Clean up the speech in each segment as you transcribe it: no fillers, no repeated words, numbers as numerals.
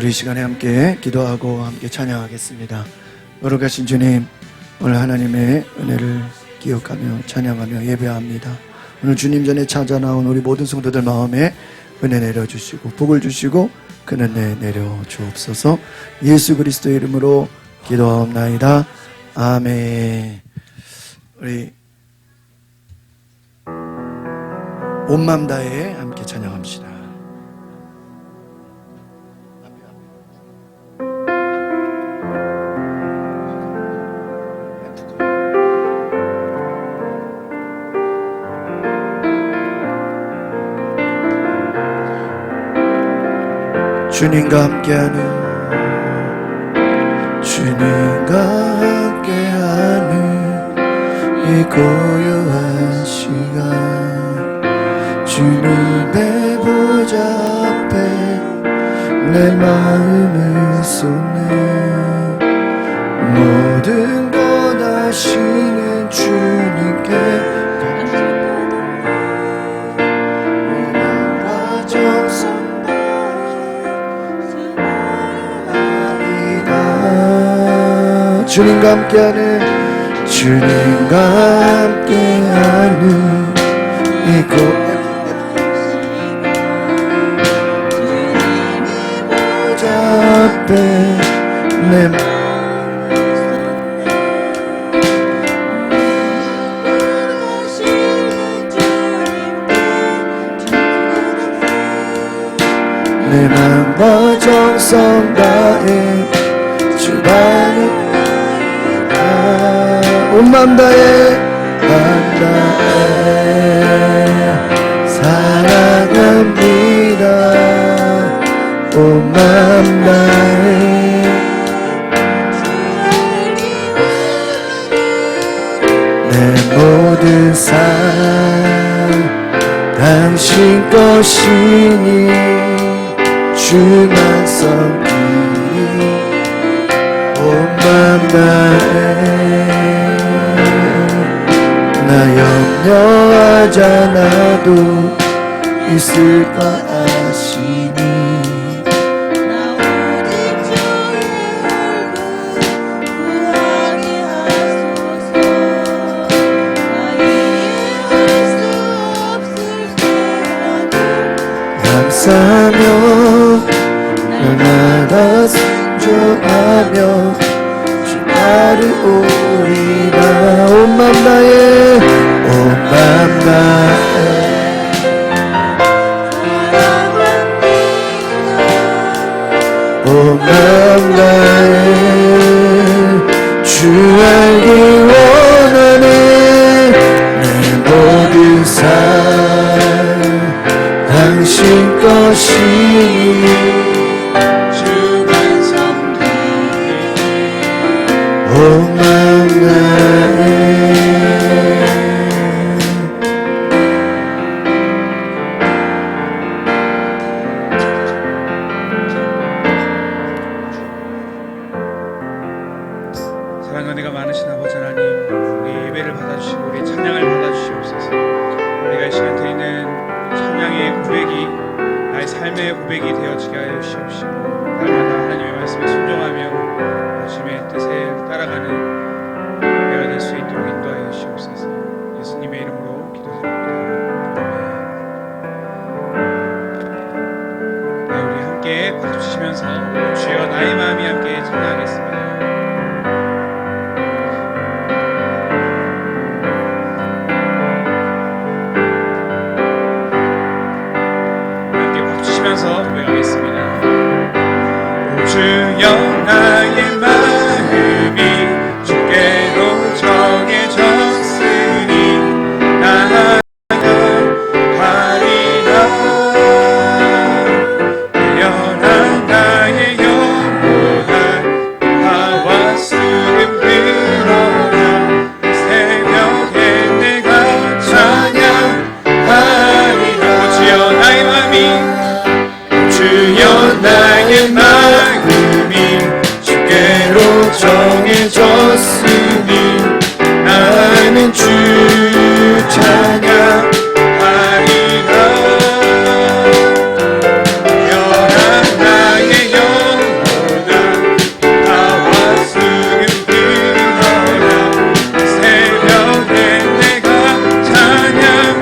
우리 이 시간에 함께 기도하고 함께 찬양하겠습니다. 거룩하신 주님, 오늘 하나님의 은혜를 기억하며 찬양하며 예배합니다. 오늘 주님 전에 찾아 나온 우리 모든 성도들 마음에 은혜 내려주시고 복을 주시고 그 은혜 내려 주옵소서. 예수 그리스도의 이름으로 기도하옵나이다. 아멘. 우리 온 마음 다해 함께 찬양합시다. 주님과 함께하는 이 고요한 시간, 주님의 보좌 앞에 내 마음을 쏟네. 모든 것 아시는 주님께 위로와 정성 주님과 함께하는 이곳 보좌 앞에 내 마음과 정성 다해 주바는 온 맘 다해 사랑합니다. 온 맘 다해 내 모든 삶 당신 것이니 주만 섬기리. 온 맘 다해 나 염려하지 않아도 있을 것 아시니. 나 오직 주의 얼굴 구하게 하소서. 나의 할수 없을 때라도 감사하며 날마다 순종하며 주 따르오리라. 온 맘 다해 온 맘 다해 온 맘 다해 주 알기 원하네. 내 모든 삶 당신 것이니 주만 섬기리. 은혜가 많으신 아버지 하나님, 우리 예배를 받아주시고 우리 찬양을 받아주시옵소서. 우리가 이 시간 드리는 찬양의 고백이 나의 삶의 고백이 되어지게 하여 주시옵시고, 날마다 하나님의 말씀에 순종하며 주님의 뜻에 따라가는 내가 될 수 있도록 인도하여 주시옵소서. 예수님의 이름으로 기도드립니다. 네, 우리 함께 박수 치시면서 주여 나의 마음이 함께 찬양하겠습니다. 고백하겠습니다. 오 주여 나의 마음이 주께로 정해졌으니 나아가리라. 깨어난 나의 영혼아 나와 수금 들어라. 새벽에 내가 찬양하리라. 오 주여 나의 마음이 주여 나의 마음이 주께로 정해졌으니 나는 주 찬양하리라. 깨어난 나의 영혼아 나와 수금 들어라. 새벽에 내가 찬양하리라.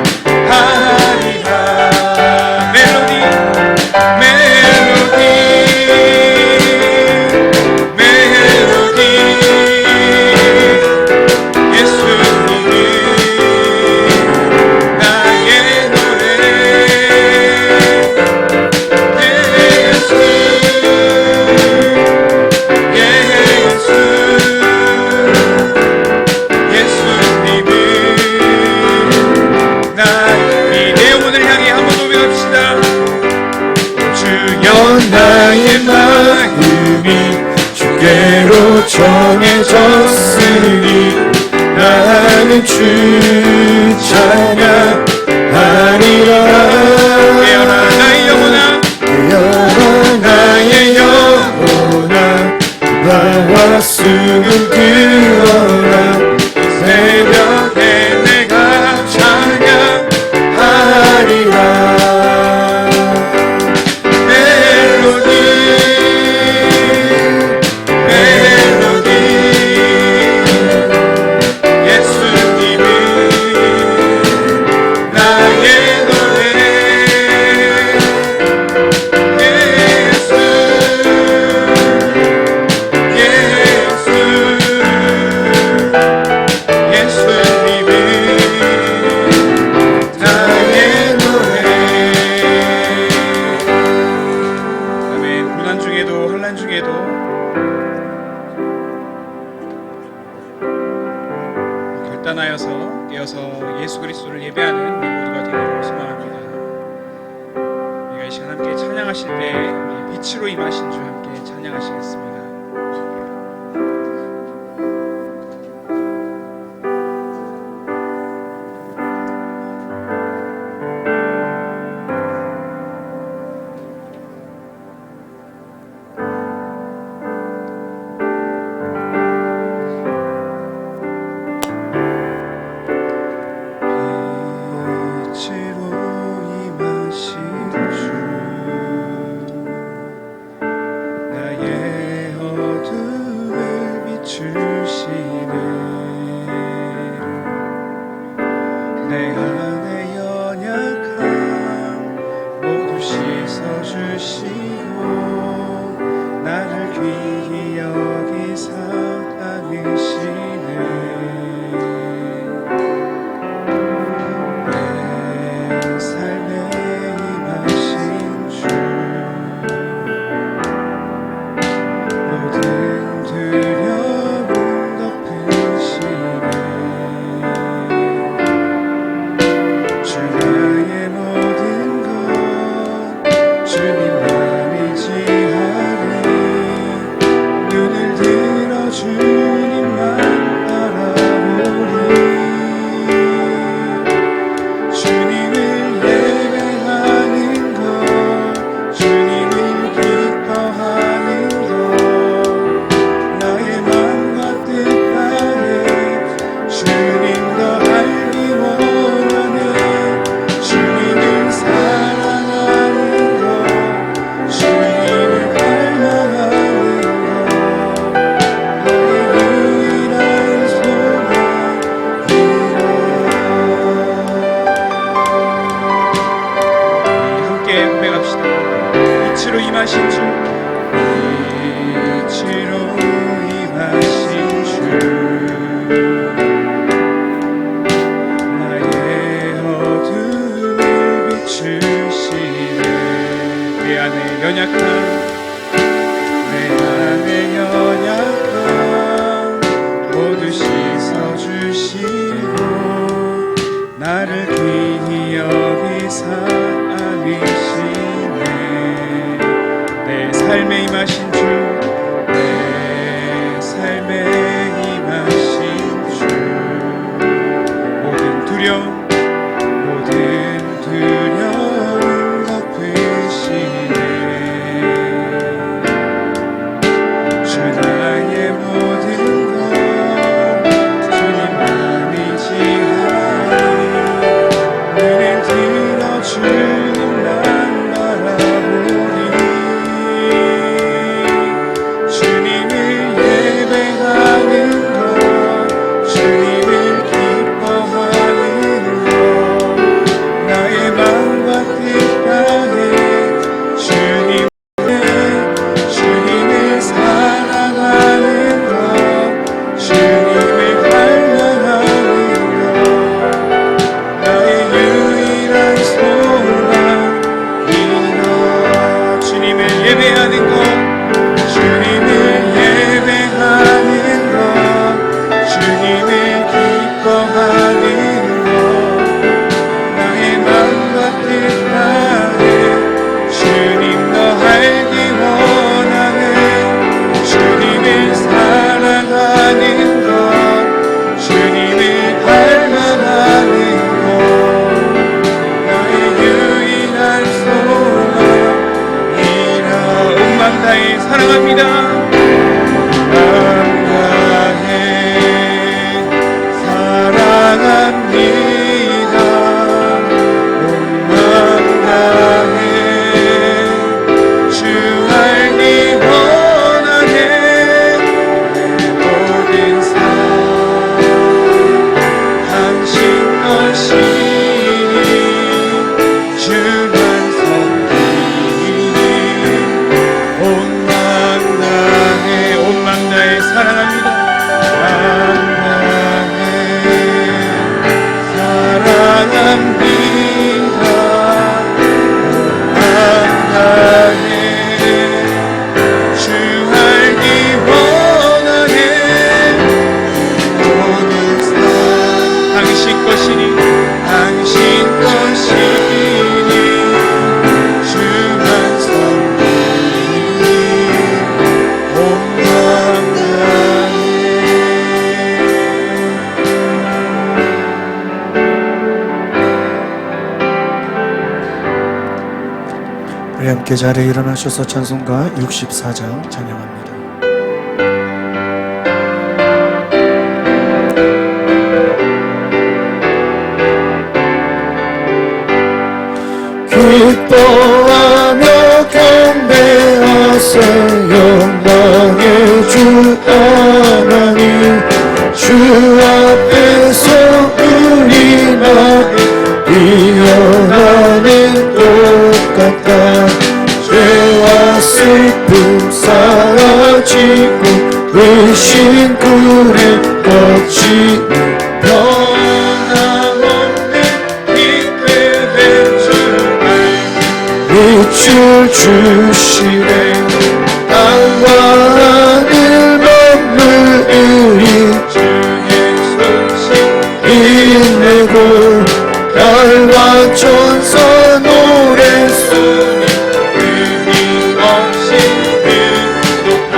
나의 마음이 주께로 정해졌으니 나는 주 찬양하리라. 깨어나 나의 영혼아 깨어나 나의 영혼아 나와 수금 들어라. 새벽에 내가 찬양하리라. 결단하여서 깨어서 예수 그리스도를 예배하는 우리 모두가 되기를 소망합니다. 우리가 이 시간 함께 찬양하실 때 빛으로 임하신 주 함께 찬양하시겠습니다. 내 안에 연약함 모두 씻어주시고 나를 귀히 여기사 다니시네. 내 삶에 임하신 주 모든 두려움 덮으시네. 주 나의 모든 것 주님만이 지하리. 함께 자리에 일어나셔서 찬송가 64장 찬양합니다. 기뻐하며 경배하세 영광의 주 하나님 주 앞에서 우리나 일어나는 똑같다 죄와 슬픔 사라지고 의심 굴에 뻗치는 변함없는 기쁨의 주말 빛을 주시네 땅과 하늘 머무르리 주의 손신 인내고 별과 천사 노래소리 끊임없이 능독하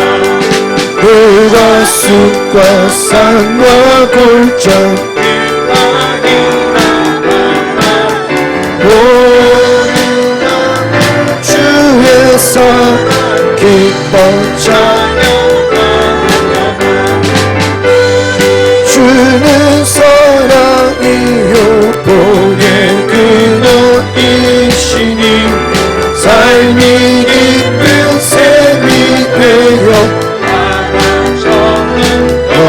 그가 숲과 산과 골짜 주에서 기뻐 찬양하며 주는 사랑이요 복의 근원이시니 삶이 기쁜 샘이 되어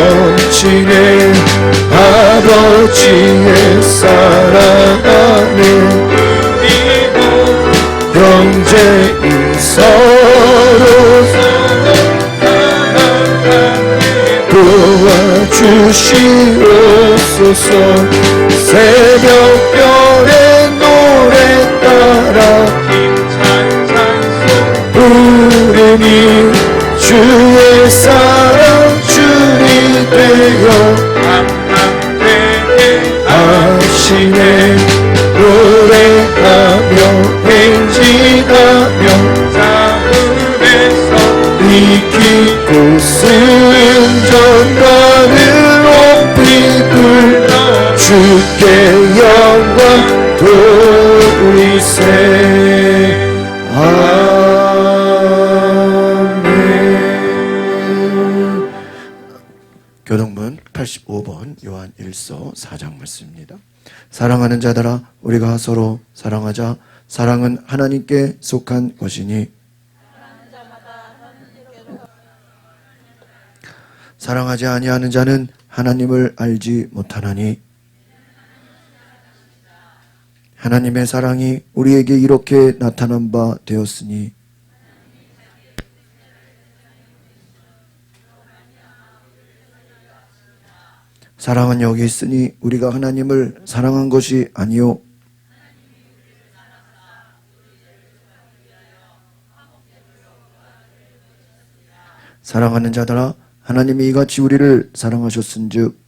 넘치네 아버지의 사랑 안에 형제인 서로 도와주시옵소서 새벽별의 노래 따라 힘찬 찬송 부르니 주의 사랑 주리 되어 감당되게 하시네 노래하며 행진하며 싸움에서 이기고 승전가를 높이 불러 주께 영광 돌리세 아멘. 교동문 85번 요한 1서 4장 말씀입니다. 사랑하는 자들아 우리가 서로 사랑하자 사랑은 하나님께 속한 것이니 사랑하지 아니하는 자는 하나님을 알지 못하나니 하나님의 사랑이 우리에게 이렇게 나타난 바 되었으니 사랑은 여기 있으니 우리가 하나님을 사랑한 것이 아니요 사랑하는 자들아 하나님이 이같이 우리를 사랑하셨은즉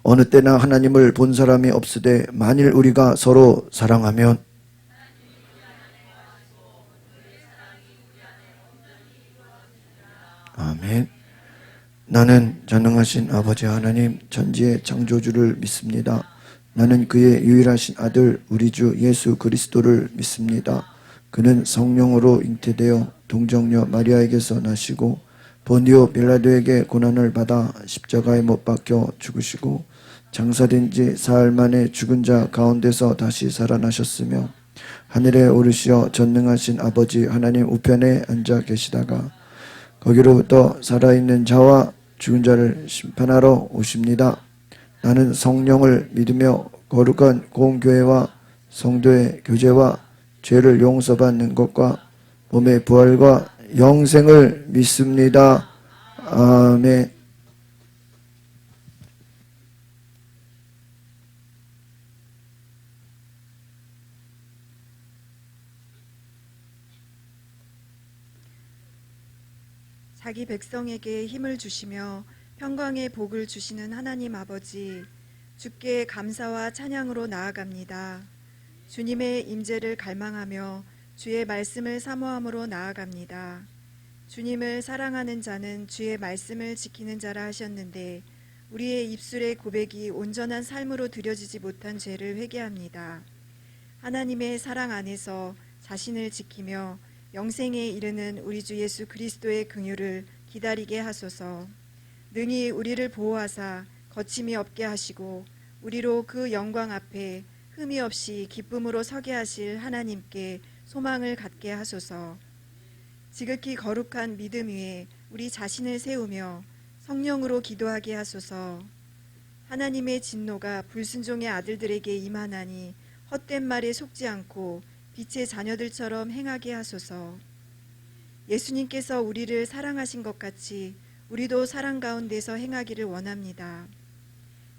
어느 때나 하나님을 본 사람이 없으되 만일 우리가 서로 사랑하면 아멘. 나는 전능하신 아버지 하나님 천지의 창조주를 믿습니다. 나는 그의 유일하신 아들 우리 주 예수 그리스도를 믿습니다. 그는 성령으로 잉태되어 동정녀 마리아에게서 나시고 본디오 빌라도에게 고난을 받아 십자가에 못 박혀 죽으시고 장사된 지 사흘 만에 죽은 자 가운데서 다시 살아나셨으며 하늘에 오르시어 전능하신 아버지 하나님 우편에 앉아 계시다가 거기로부터 살아있는 자와 죽은 자를 심판하러 오십니다. 나는 성령을 믿으며 거룩한 공교회와 성도의 교제와 죄를 용서받는 것과 몸의 부활과 영생을 믿습니다. 아멘. 자기 백성에게 힘을 주시며 평강의 복을 주시는 하나님 아버지, 주께 감사와 찬양으로 나아갑니다. 주님의 임재를 갈망하며 주의 말씀을 사모함으로 나아갑니다. 주님을 사랑하는 자는 주의 말씀을 지키는 자라 하셨는데 우리의 입술의 고백이 온전한 삶으로 드려지지 못한 죄를 회개합니다. 하나님의 사랑 안에서 자신을 지키며 영생에 이르는 우리 주 예수 그리스도의 긍휼을 기다리게 하소서. 능히 우리를 보호하사 거침이 없게 하시고 우리로 그 영광 앞에 흠이 없이 기쁨으로 서게 하실 하나님께 소망을 갖게 하소서. 지극히 거룩한 믿음 위에 우리 자신을 세우며 성령으로 기도하게 하소서. 하나님의 진노가 불순종의 아들들에게 임하나니 헛된 말에 속지 않고 빛의 자녀들처럼 행하게 하소서. 예수님께서 우리를 사랑하신 것 같이 우리도 사랑 가운데서 행하기를 원합니다.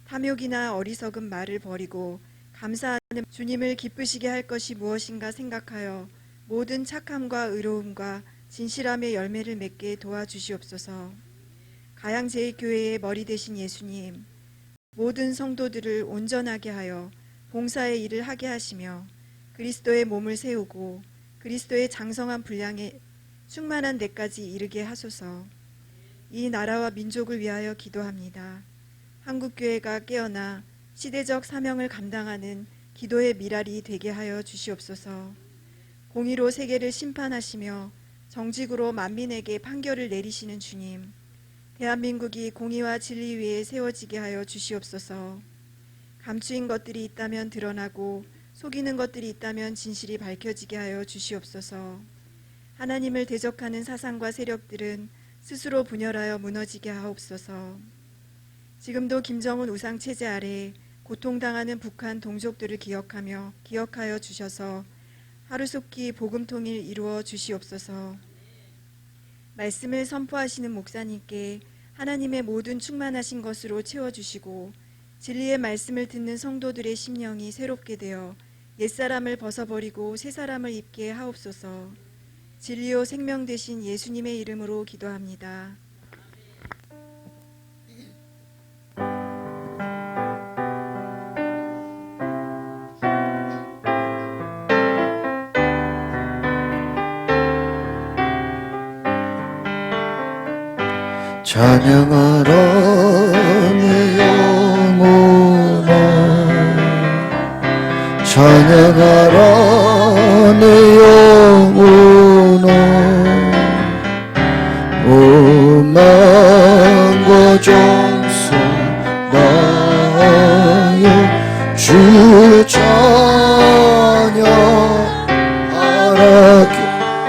탐욕이나 어리석은 말을 버리고 감사하는 주님을 기쁘시게 할 것이 무엇인가 생각하여 모든 착함과 의로움과 진실함의 열매를 맺게 도와주시옵소서. 가양제일교회의 머리 되신 예수님, 모든 성도들을 온전하게 하여 봉사의 일을 하게 하시며 그리스도의 몸을 세우고 그리스도의 장성한 분량에 충만한 데까지 이르게 하소서. 이 나라와 민족을 위하여 기도합니다. 한국교회가 깨어나 시대적 사명을 감당하는 기도의 미랄이 되게 하여 주시옵소서. 공의로 세계를 심판하시며 정직으로 만민에게 판결을 내리시는 주님, 대한민국이 공의와 진리 위에 세워지게 하여 주시옵소서. 감추인 것들이 있다면 드러나고 속이는 것들이 있다면 진실이 밝혀지게 하여 주시옵소서. 하나님을 대적하는 사상과 세력들은 스스로 분열하여 무너지게 하옵소서. 지금도 김정은 우상 체제 아래 고통당하는 북한 동족들을 기억하여 주셔서 하루속히 복음 통일 이루어 주시옵소서. 말씀을 선포하시는 목사님께 하나님의 모든 충만하신 것으로 채워주시고 진리의 말씀을 듣는 성도들의 심령이 새롭게 되어 옛사람을 벗어버리고 새사람을 입게 하옵소서. 진리요 생명 되신 예수님의 이름으로 기도합니다. 찬양하라 내 영혼아, 찬양하라 내 영혼아. 오 만과 정성 다하여 주 찬양하라.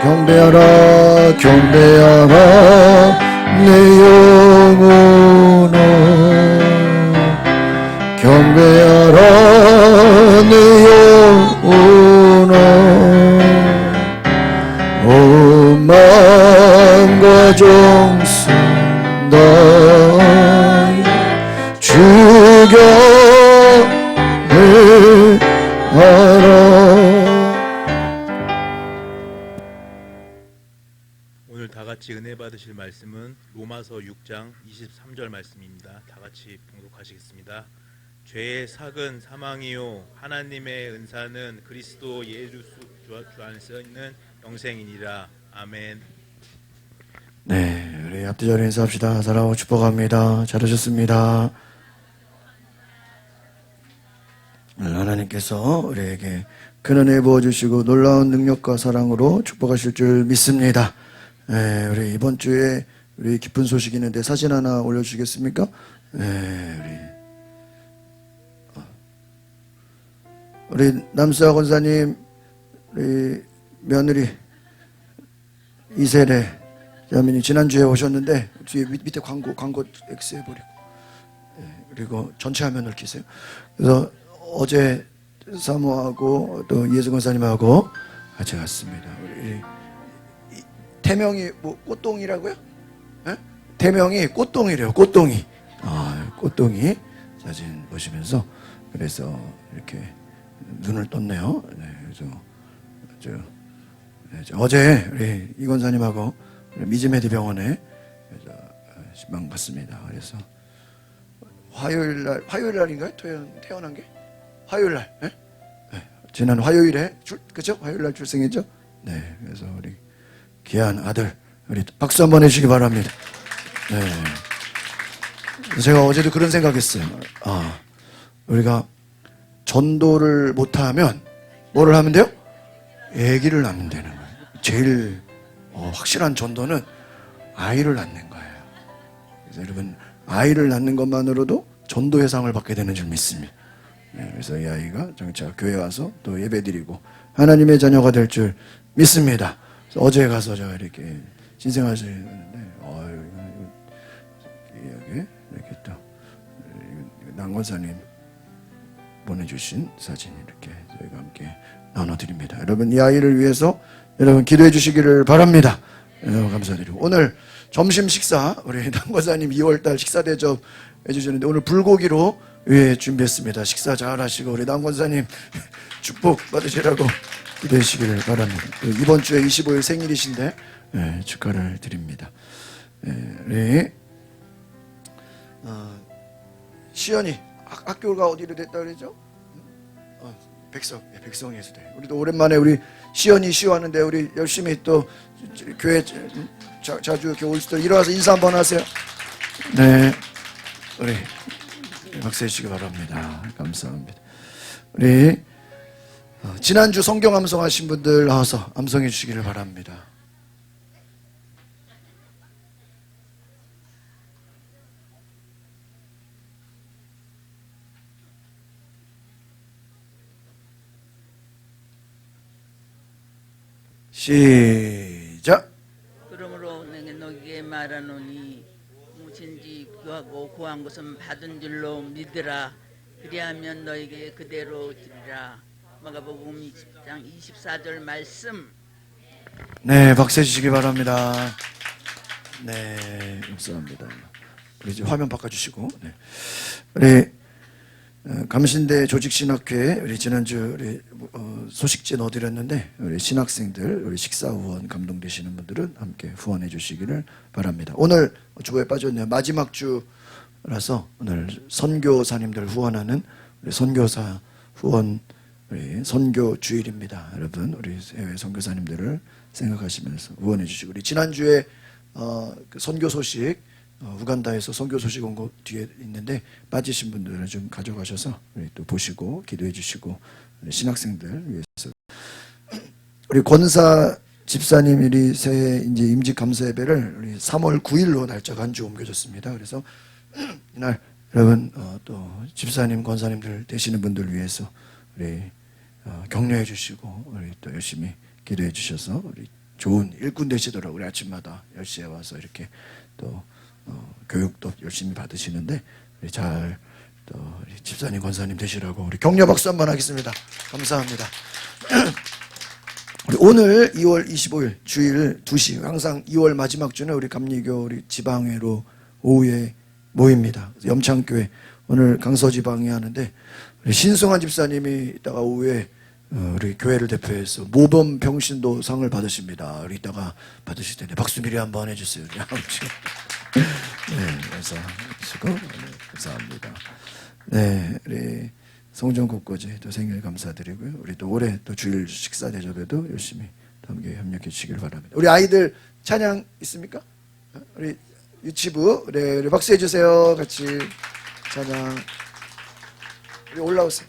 경배하라 경배하라 내 영혼아, 경배하라 내 영혼아. 오 마음과 정성 다하여 주 경배하라. 오늘 다 같이 은혜 받으실 말씀은 로마서 6장 23절 말씀입니다. 다 같이 봉독하시겠습니다. 죄의 삭은 사망이요 하나님의 은사는 그리스도 예수 주 안에서 있는 영생이니라. 아멘. 네, 우리 앞뒤 자리 인사합시다. 사랑하고 축복합니다. 잘하셨습니다. 하나님께서 우리에게 큰 은혜 부어주시고 놀라운 능력과 사랑으로 축복하실 줄 믿습니다. 네, 우리 이번 주에 우리 기쁜 소식이 있는데 사진 하나 올려주시겠습니까? 네, 우리 남수아 권사님, 우리 며느리 이세례 자매님 지난주에 오셨는데 뒤에 밑에 광고 X 해버리고, 그리고 전체 화면을 켜세요. 그래서 어제 사모하고 또 이혜수 권사님하고 같이 갔습니다. 우리 태명이 뭐 꽃동이라고요? 네? 태명이 꽃동이래요. 꽃동이. 꽃동이 사진 보시면서 그래서 이렇게 눈을 떴네요. 네, 그래서 어제 우리 이 권사님하고 미즈메디 병원에 신방 갔습니다. 그래서 화요일 날인가요? 태어난 게 화요일 날. 네? 네. 지난 화요일에 그죠? 화요일 날 출생했죠? 네, 그래서 우리 귀한 아들, 우리 박수 한번 해주시기 바랍니다. 네. 제가 어제도 그런 생각했어요. 우리가 전도를 못하면 뭐를 하면 돼요? 아기를 낳으면 되는 거예요. 제일 확실한 전도는 아이를 낳는 거예요. 그래서 여러분 아이를 낳는 것만으로도 전도의 상을 받게 되는 줄 믿습니다. 네, 그래서 이 아이가 장차 교회 와서 또 예배드리고 하나님의 자녀가 될 줄 믿습니다. 그래서 어제 가서 제가 이렇게 신생아실인데 이렇게 또 남권사님 보내주신 사진 이렇게 저희가 함께 나눠드립니다. 여러분 이 아이를 위해서 여러분 기도해 주시기를 바랍니다. 감사드리고 오늘 점심 식사 우리 남권사님 2월달 식사 대접 해주셨는데 오늘 불고기로 준비했습니다. 식사 잘 하시고 우리 남권사님 축복 받으시라고 기도해 주시기를 바랍니다. 이번 주에 25일 생일이신데 축하를 드립니다. 우리 시연이 학교가 어디로 됐다 그러죠? 백성예수대. 우리도 오랜만에 우리 시연이 시호하는데 우리 열심히 또 교회 자주 이렇게 올 수도 일어나서 인사 한번 하세요. 네, 우리 박수해 주시기 바랍니다. 감사합니다. 우리 지난주 성경 암송하신 분들 나와서 암송해 주시기를 바랍니다. 시작. 그러므로 내게 너희에게 말하노니 무엇인지 구하고 구한 것은 받은 줄로 믿으라. 그리하면 너희에게 그대로 주리라. 마가복음 20장 24절 말씀. 네, 박수 해주시기 바랍니다. 네, 감사합니다. 우리 이제 화면 바꿔주시고, 네. 우리 감신대 조직신학회 우리 지난주 우리 소식지 넣어드렸는데 우리 신학생들 우리 식사 후원 감동되시는 분들은 함께 후원해 주시기를 바랍니다. 오늘 주보에 빠졌네요. 마지막 주라서 오늘 선교사님들 후원하는 우리 선교사 후원 우리 선교 주일입니다. 여러분 우리 해외 선교사님들을 생각하시면서 후원해 주시고 우리 지난주에 그 선교 소식 우간다에서 선교 소식 온 거 뒤에 있는데 빠지신 분들은 좀 가져가셔서 우리 또 보시고 기도해 주시고 우리 신학생들 위해서 우리 권사 집사님 우리 새해 이제 임직 감사 예배를 우리 3월 9일로 날짜가 한 주 옮겨졌습니다. 그래서 이날 여러분 또 집사님 권사님들 되시는 분들 위해서 우리 격려해 주시고 우리 또 열심히 기도해 주셔서 우리 좋은 일꾼 되시도록 우리 아침마다 10시에 와서 이렇게 또 교육도 열심히 받으시는데 우리 잘 또 집사님 권사님 되시라고 우리 격려 박수 한번 하겠습니다. 감사합니다. 우리 오늘 2월 25일 주일 2시 항상 2월 마지막 주는 우리 감리교 우리 지방회로 오후에 모입니다. 염창교회 오늘 강서지방에 하는데 우리 신승환 집사님이 이따가 오후에 우리 교회를 대표해서 모범 병신도 상을 받으십니다. 우리 이따가 받으실 텐데 박수 미리 한번 해주세요. 우리 아버지. 네, 그래서 하시고 감사합니다. 네, 우리 성전 곳곳에 또 생일 감사드리고요. 우리 또 올해 또 주일 식사 대접에도 열심히 또 함께 협력해 주시길 바랍니다. 우리 아이들 찬양 있습니까? 우리 유치부, 네, 우리 박수해 주세요. 같이 찬양. 우리 올라오세요.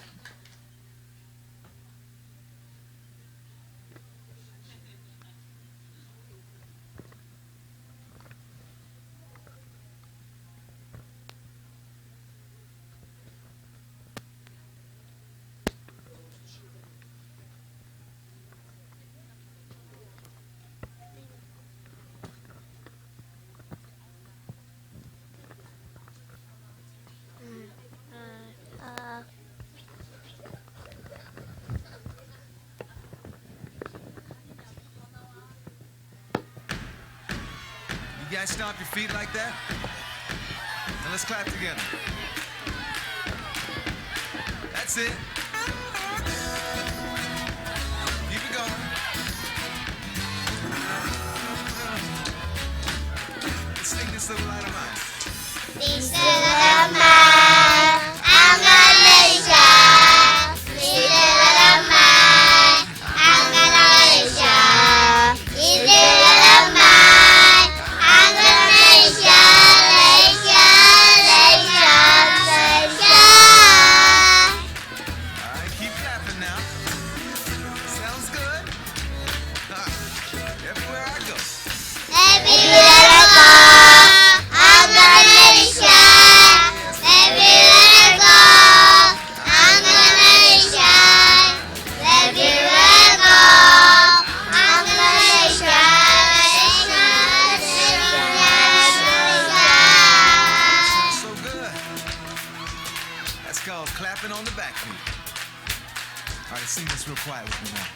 You guys stomp your feet like that? Now let's clap together. That's it. Keep it going. Let's sing this little light of mine. This little man, I'm gonna shout. This little man, I'm gonna shout. This little man, I'm gonna shout, shout. All right, keep clapping now. sing this real quiet with me now.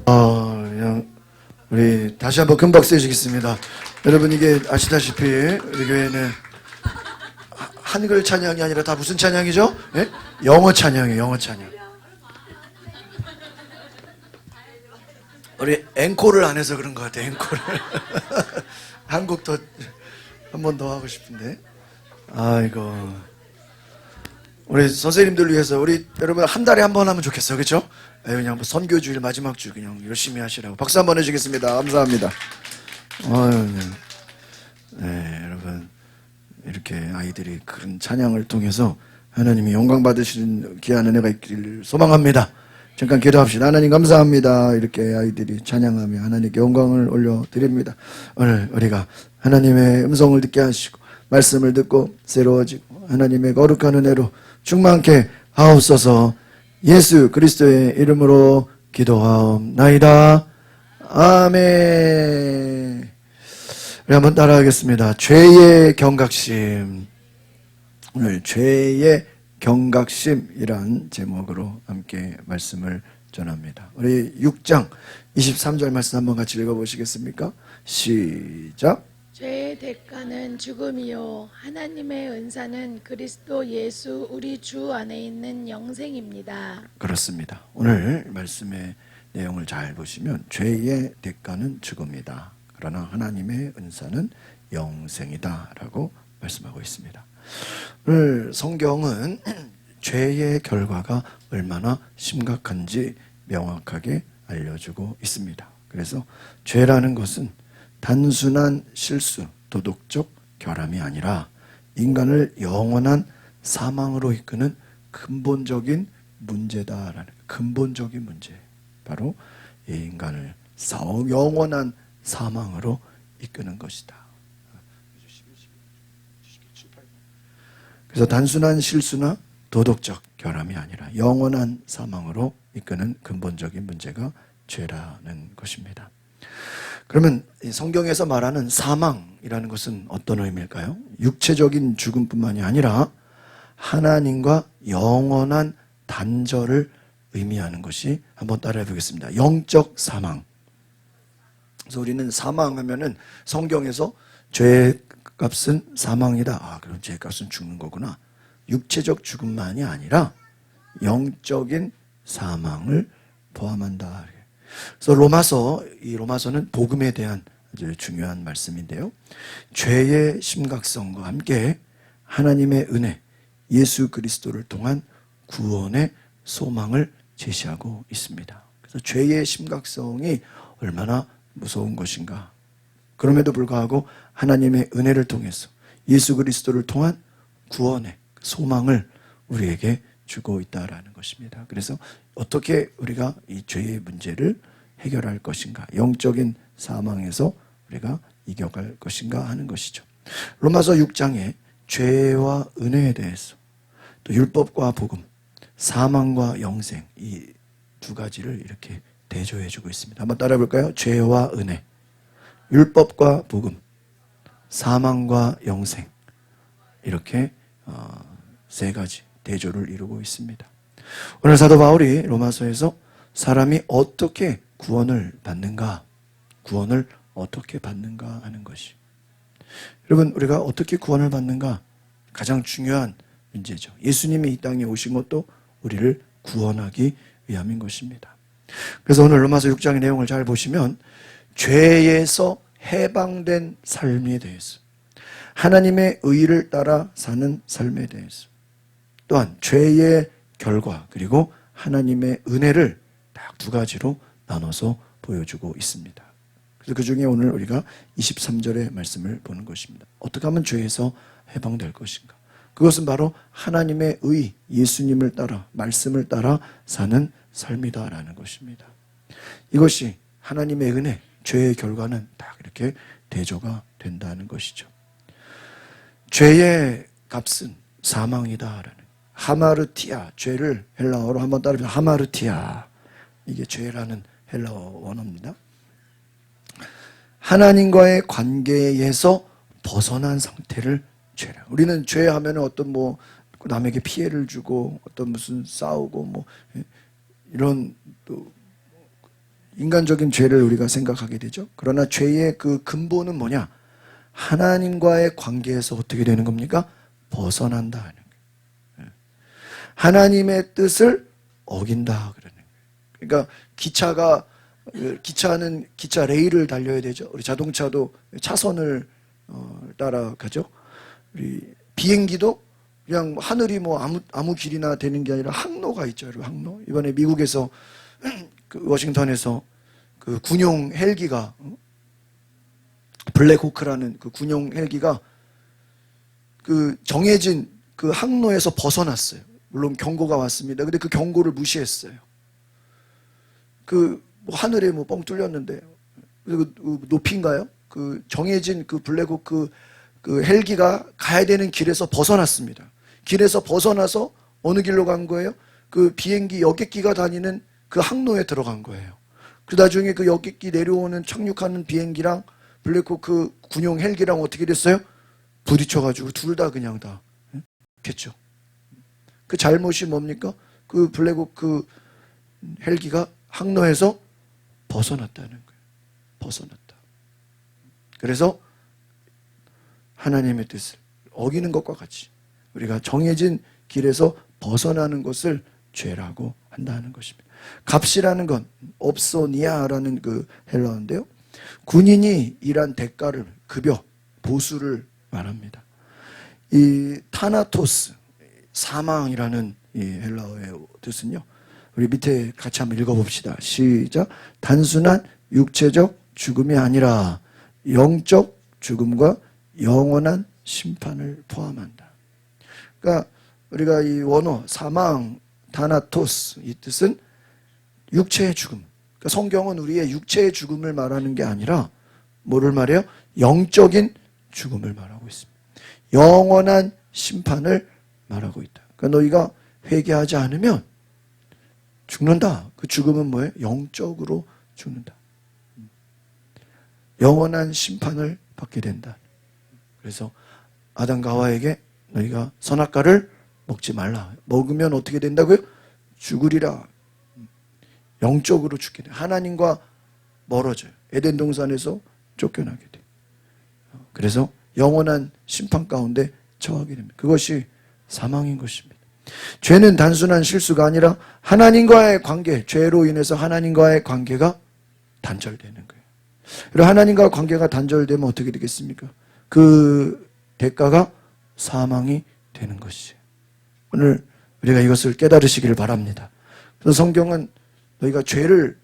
그냥 우리 다시 한번 큰 박수 해주겠습니다. 여러분 이게 아시다시피 우리 교회는 한글 찬양이 아니라 다 무슨 찬양이죠? 예? 영어 찬양이에요. 영어 찬양. 우리 앵콜을 안 해서 그런 것 같아요. 앵콜을. 한국 더 한 번 더 하고 싶은데. 아이고. 우리 선생님들 위해서 우리 여러분 한 달에 한 번 하면 좋겠어요. 그렇죠? 그냥 선교주일 마지막 주 그냥 열심히 하시라고 박수 한번 해주겠습니다. 감사합니다. 아유, 네, 여러분 이렇게 아이들이 그런 찬양을 통해서 하나님이 영광 받으시는 귀한 은혜가 있기를 소망합니다. 잠깐 기도합시다. 하나님 감사합니다. 이렇게 아이들이 찬양하며 하나님께 영광을 올려드립니다. 오늘 우리가 하나님의 음성을 듣게 하시고 말씀을 듣고 새로워지고 하나님의 거룩한 은혜로 충만케 하옵소서. 예수 그리스도의 이름으로 기도하옵나이다. 아멘. 우리 한번 따라하겠습니다. 죄의 경각심. 오늘 죄의 경각심이란 제목으로 함께 말씀을 전합니다. 우리 6장 23절 말씀 한번 같이 읽어보시겠습니까? 시작. 죄의 대가는 죽음이요 하나님의 은사는 그리스도 예수 우리 주 안에 있는 영생입니다. 그렇습니다. 오늘 말씀의 내용을 잘 보시면 죄의 대가는 죽음이다. 그러나 하나님의 은사는 영생이다 라고 말씀하고 있습니다. 오늘 성경은 죄의 결과가 얼마나 심각한지 명확하게 알려주고 있습니다. 그래서 죄라는 것은 단순한 실수, 도덕적 결함이 아니라 인간을 영원한 사망으로 이끄는 근본적인 문제다라는 근본적인 문제. 바로 이 인간을 영원한 사망으로 이끄는 것이다. 그래서 단순한 실수나 도덕적 결함이 아니라 영원한 사망으로 이끄는 근본적인 문제가 죄라는 것입니다. 그러면 성경에서 말하는 사망이라는 것은 어떤 의미일까요? 육체적인 죽음뿐만이 아니라 하나님과 영원한 단절을 의미하는 것이 한번 따라해 보겠습니다. 영적 사망. 그래서 우리는 사망하면은 성경에서 죄의 값은 사망이다. 그럼 죄의 값은 죽는 거구나. 육체적 죽음만이 아니라 영적인 사망을 포함한다. 그래서 이 로마서는 복음에 대한 아주 중요한 말씀인데요. 죄의 심각성과 함께 하나님의 은혜, 예수 그리스도를 통한 구원의 소망을 제시하고 있습니다. 그래서 죄의 심각성이 얼마나 무서운 것인가. 그럼에도 불구하고 하나님의 은혜를 통해서 예수 그리스도를 통한 구원의 소망을 우리에게 주고 있다라는 것입니다. 그래서 어떻게 우리가 이 죄의 문제를 해결할 것인가, 영적인 사망에서 우리가 이겨갈 것인가 하는 것이죠. 로마서 6장에 죄와 은혜에 대해서 또 율법과 복음, 사망과 영생 이 두 가지를 이렇게 대조해 주고 있습니다. 한번 따라해 볼까요? 죄와 은혜, 율법과 복음, 사망과 영생 이렇게 세 가지 대조를 이루고 있습니다. 오늘 사도 바울이 로마서에서 사람이 어떻게 구원을 받는가 하는 것이 여러분, 우리가 어떻게 구원을 받는가? 가장 중요한 문제죠. 예수님이 이 땅에 오신 것도 우리를 구원하기 위함인 것입니다. 그래서 오늘 로마서 6장의 내용을 잘 보시면 죄에서 해방된 삶에 대해서, 하나님의 의를 따라 사는 삶에 대해서, 또한 죄의 결과, 그리고 하나님의 은혜를 딱 두 가지로 나눠서 보여주고 있습니다. 그래서 그 중에 오늘 우리가 23절의 말씀을 보는 것입니다. 어떻게 하면 죄에서 해방될 것인가? 그것은 바로 하나님의 의, 예수님을 따라, 말씀을 따라 사는 삶이다라는 것입니다. 이것이 하나님의 은혜, 죄의 결과는 딱 이렇게 대조가 된다는 것이죠. 죄의 값은 사망이다라는, 하마르티아, 죄를 헬라어로 한번 따르면 하마르티아, 이게 죄라는 헬라어 원어입니다. 하나님과의 관계에서 벗어난 상태를 죄라. 우리는 죄하면 어떤 뭐 남에게 피해를 주고 어떤 무슨 싸우고 뭐 이런 또 인간적인 죄를 우리가 생각하게 되죠. 그러나 죄의 그 근본은 뭐냐? 하나님과의 관계에서 어떻게 되는 겁니까? 벗어난다 하는 거예요. 하나님의 뜻을 어긴다 그러는 거예요. 그러니까 기차는 기차 레일을 달려야 되죠. 우리 자동차도 차선을 따라가죠. 우리 비행기도 그냥 하늘이 뭐 아무 길이나 되는 게 아니라 항로가 있죠. 항로. 이번에 미국에서 그 워싱턴에서 그 군용 헬기가 블랙호크라는 그 군용 헬기가 그 정해진 그 항로에서 벗어났어요. 물론 경고가 왔습니다. 근데 그 경고를 무시했어요. 그 하늘에 뭐 뻥 뚫렸는데 그 높이인가요? 그 정해진 그 블랙호크 그 헬기가 가야 되는 길에서 벗어났습니다. 길에서 벗어나서 어느 길로 간 거예요? 그 비행기 여객기가 다니는 그 항로에 들어간 거예요. 그 나중에 그 여객기 내려오는 착륙하는 비행기랑 블랙호크 군용 헬기랑 어떻게 됐어요? 부딪혀가지고 둘 다 그냥 다 겠죠. 그 잘못이 뭡니까? 그 블랙호크 헬기가 항로에서 벗어났다는 거예요. 벗어났다. 그래서 하나님의 뜻을 어기는 것과 같이 우리가 정해진 길에서 벗어나는 것을 죄라고 한다는 것입니다. 값이라는 건 옵소니아라는 그 헬라어인데요. 군인이 일한 대가를, 급여, 보수를 말합니다. 이 타나토스, 사망이라는 이 헬라어의 뜻은요. 우리 밑에 같이 한번 읽어봅시다. 시작. 단순한 육체적 죽음이 아니라 영적 죽음과 영원한 심판을 포함한다. 그러니까 우리가 이 원어 사망, 타나토스 이 뜻은 육체의 죽음. 그러니까 성경은 우리의 육체의 죽음을 말하는 게 아니라 뭐를 말해요? 영적인 죽음을 말하고 있습니다. 영원한 심판을 말하고 있다. 그러니까 너희가 회개하지 않으면 죽는다. 그 죽음은 뭐예요? 영적으로 죽는다. 영원한 심판을 받게 된다. 그래서 아담과 하와에게 너희가 선악과를 먹지 말라. 먹으면 어떻게 된다고요? 죽으리라. 영적으로 죽게 돼. 하나님과 멀어져요. 에덴 동산에서 쫓겨나게 돼. 그래서 영원한 심판 가운데 처하게 됩니다. 그것이 사망인 것입니다. 죄는 단순한 실수가 아니라 하나님과의 관계, 죄로 인해서 하나님과의 관계가 단절되는 거예요. 그리고 하나님과 관계가 단절되면 어떻게 되겠습니까? 그 대가가 사망이 되는 것이에요. 오늘 우리가 이것을 깨달으시기를 바랍니다. 그래서 성경은 너희가 죄를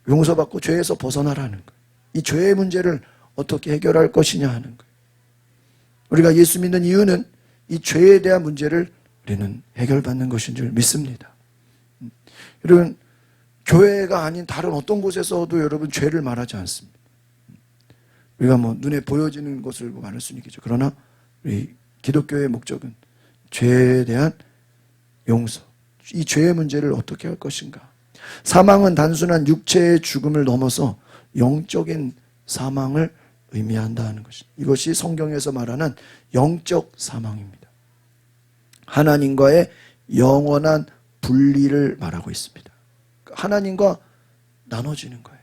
용서받고 죄에서 벗어나라는 거예요. 이 죄의 문제를 어떻게 해결할 것이냐 하는 거예요. 우리가 예수 믿는 이유는 이 죄에 대한 문제를 우리는 해결받는 것인 줄 믿습니다. 여러분, 교회가 아닌 다른 어떤 곳에서도 여러분 죄를 말하지 않습니다. 우리가 뭐 눈에 보여지는 것을 말할 수는 있겠죠. 그러나 우리 기독교의 목적은 죄에 대한 용서, 이 죄의 문제를 어떻게 할 것인가. 사망은 단순한 육체의 죽음을 넘어서 영적인 사망을 의미한다는 것입니다. 이것이 성경에서 말하는 영적 사망입니다. 하나님과의 영원한 분리를 말하고 있습니다. 하나님과 나눠지는 거예요.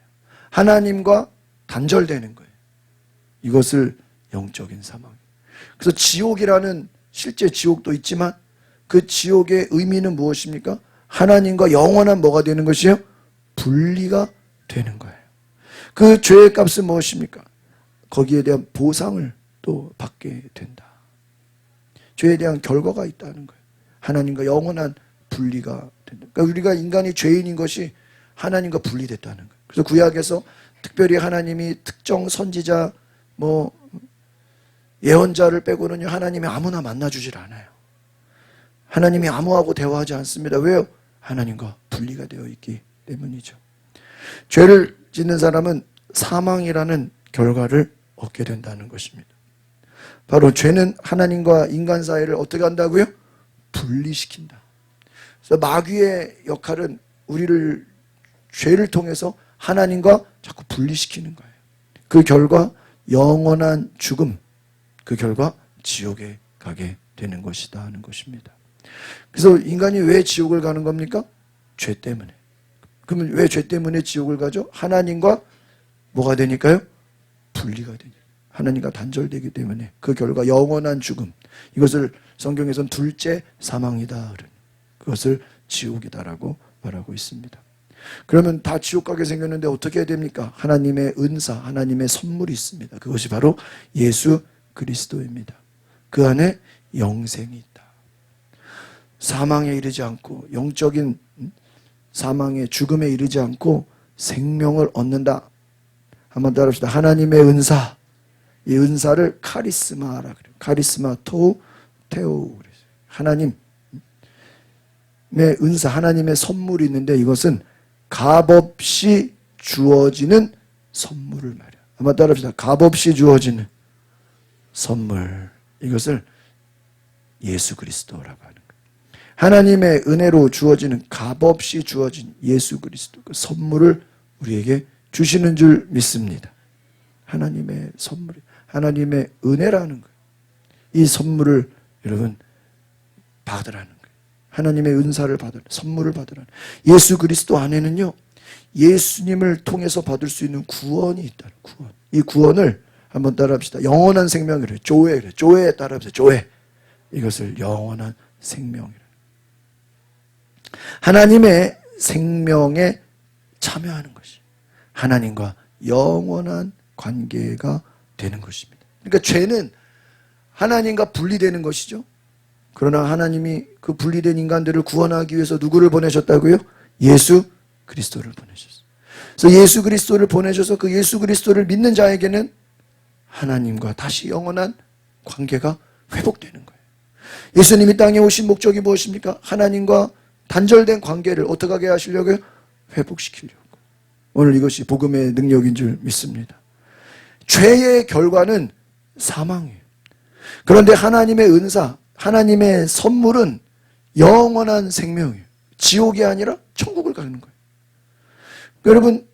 하나님과 단절되는 거예요. 이것을 영적인 사망. 그래서 지옥이라는 실제 지옥도 있지만 그 지옥의 의미는 무엇입니까? 하나님과 영원한 뭐가 되는 것이에요? 분리가 되는 거예요. 그 죄의 값은 무엇입니까? 거기에 대한 보상을 또 받게 된다. 죄에 대한 결과가 있다는 거예요. 하나님과 영원한 분리가 된다. 그러니까 우리가 인간이 죄인인 것이 하나님과 분리됐다는 거예요. 그래서 구약에서 특별히 하나님이 특정 선지자 예언자를 빼고는요, 하나님이 아무나 만나주질 않아요. 하나님이 아무하고 대화하지 않습니다. 왜요? 하나님과 분리가 되어 있기 때문이죠. 죄를 짓는 사람은 사망이라는 결과를 얻게 된다는 것입니다. 바로 죄는 하나님과 인간 사이를 어떻게 한다고요? 분리시킨다. 그래서 마귀의 역할은 우리를 죄를 통해서 하나님과 자꾸 분리시키는 거예요. 그 결과 영원한 죽음, 그 결과 지옥에 가게 되는 것이다 하는 것입니다. 그래서 인간이 왜 지옥을 가는 겁니까? 죄 때문에. 그러면 왜 죄 때문에 지옥을 가죠? 하나님과 뭐가 되니까요? 분리가 되니까. 하나님과 단절되기 때문에 그 결과 영원한 죽음. 이것을 성경에서는 둘째 사망이다. 그것을 지옥이다라고 말하고 있습니다. 그러면 다 지옥 가게 생겼는데 어떻게 해야 됩니까? 하나님의 은사, 하나님의 선물이 있습니다. 그것이 바로 예수 그리스도입니다. 그 안에 영생이 있다. 사망에 이르지 않고, 영적인 사망의 죽음에 이르지 않고 생명을 얻는다. 한번 따라합시다. 하나님의 은사. 이 은사를 카리스마라 그래요. 카리스마 테오. 하나님의 은사, 하나님의 선물이 있는데 이것은 값없이 주어지는 선물을 말이야. 한번 따라합시다. 값없이 주어지는 선물. 이것을 예수 그리스도라고 하는 거예요. 하나님의 은혜로 주어지는 값없이 주어진 예수 그리스도. 그 선물을 우리에게 주시는 줄 믿습니다. 하나님의 선물이, 하나님의 은혜라는 거예요. 이 선물을 여러분 받으라는 거예요. 하나님의 은사를 받으라, 선물을 받으라. 예수 그리스도 안에는요, 예수님을 통해서 받을 수 있는 구원이 있다. 구원. 이 구원을 한번 따라합시다. 영원한 생명이래. 조회. 조회에 따라합시다. 조회. 이것을 영원한 생명이래. 하나님의 생명에 참여하는 것이 하나님과 영원한 관계가 되는 것입니다. 그러니까 죄는 하나님과 분리되는 것이죠. 그러나 하나님이 그 분리된 인간들을 구원하기 위해서 누구를 보내셨다고요? 예수 그리스도를 보내셨어요. 그래서 예수 그리스도를 보내셔서 그 예수 그리스도를 믿는 자에게는 하나님과 다시 영원한 관계가 회복되는 거예요. 예수님이 땅에 오신 목적이 무엇입니까? 하나님과 단절된 관계를 어떻게 하게 하시려고요? 회복시키려고. 오늘 이것이 복음의 능력인 줄 믿습니다. 죄의 결과는 사망이에요. 그런데 하나님의 은사, 하나님의 선물은 영원한 생명이에요. 지옥이 아니라 천국을 가는 거예요. 여러분,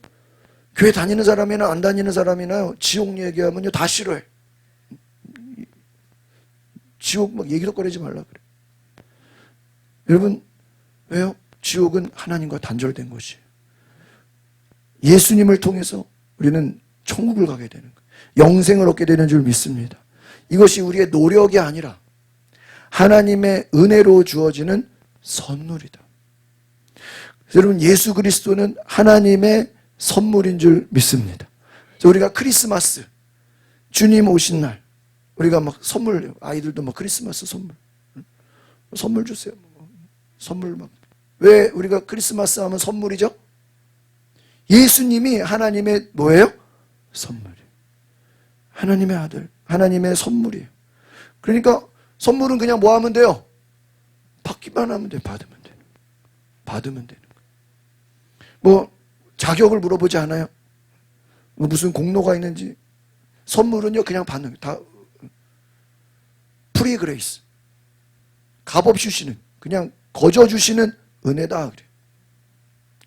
교회 다니는 사람이나 안 다니는 사람이나요, 지옥 얘기하면요 다 싫어해. 지옥 막 얘기도 꺼내지 말라 그래. 여러분, 왜요? 지옥은 하나님과 단절된 것이에요. 예수님을 통해서 우리는 천국을 가게 되는 거예요. 영생을 얻게 되는 줄 믿습니다. 이것이 우리의 노력이 아니라 하나님의 은혜로 주어지는 선물이다. 여러분, 예수 그리스도는 하나님의 선물인 줄 믿습니다. 그래서 우리가 크리스마스, 주님 오신 날, 우리가 막 선물, 아이들도 막 크리스마스 선물 주세요. 선물 막. 왜 우리가 크리스마스 하면 선물이죠? 예수님이 하나님의 뭐예요? 선물이에요. 하나님의 아들, 하나님의 선물이에요. 그러니까 선물은 그냥 뭐 하면 돼요? 받기만 하면 돼요. 받으면 되는 거예요. 받으면 되는 거예요. 뭐 자격을 물어보지 않아요. 뭐 무슨 공로가 있는지. 선물은요 그냥 받는 거예요. 다 프리 그레이스. 값없이 주시는, 그냥 거저 주시는 은혜다 그래요.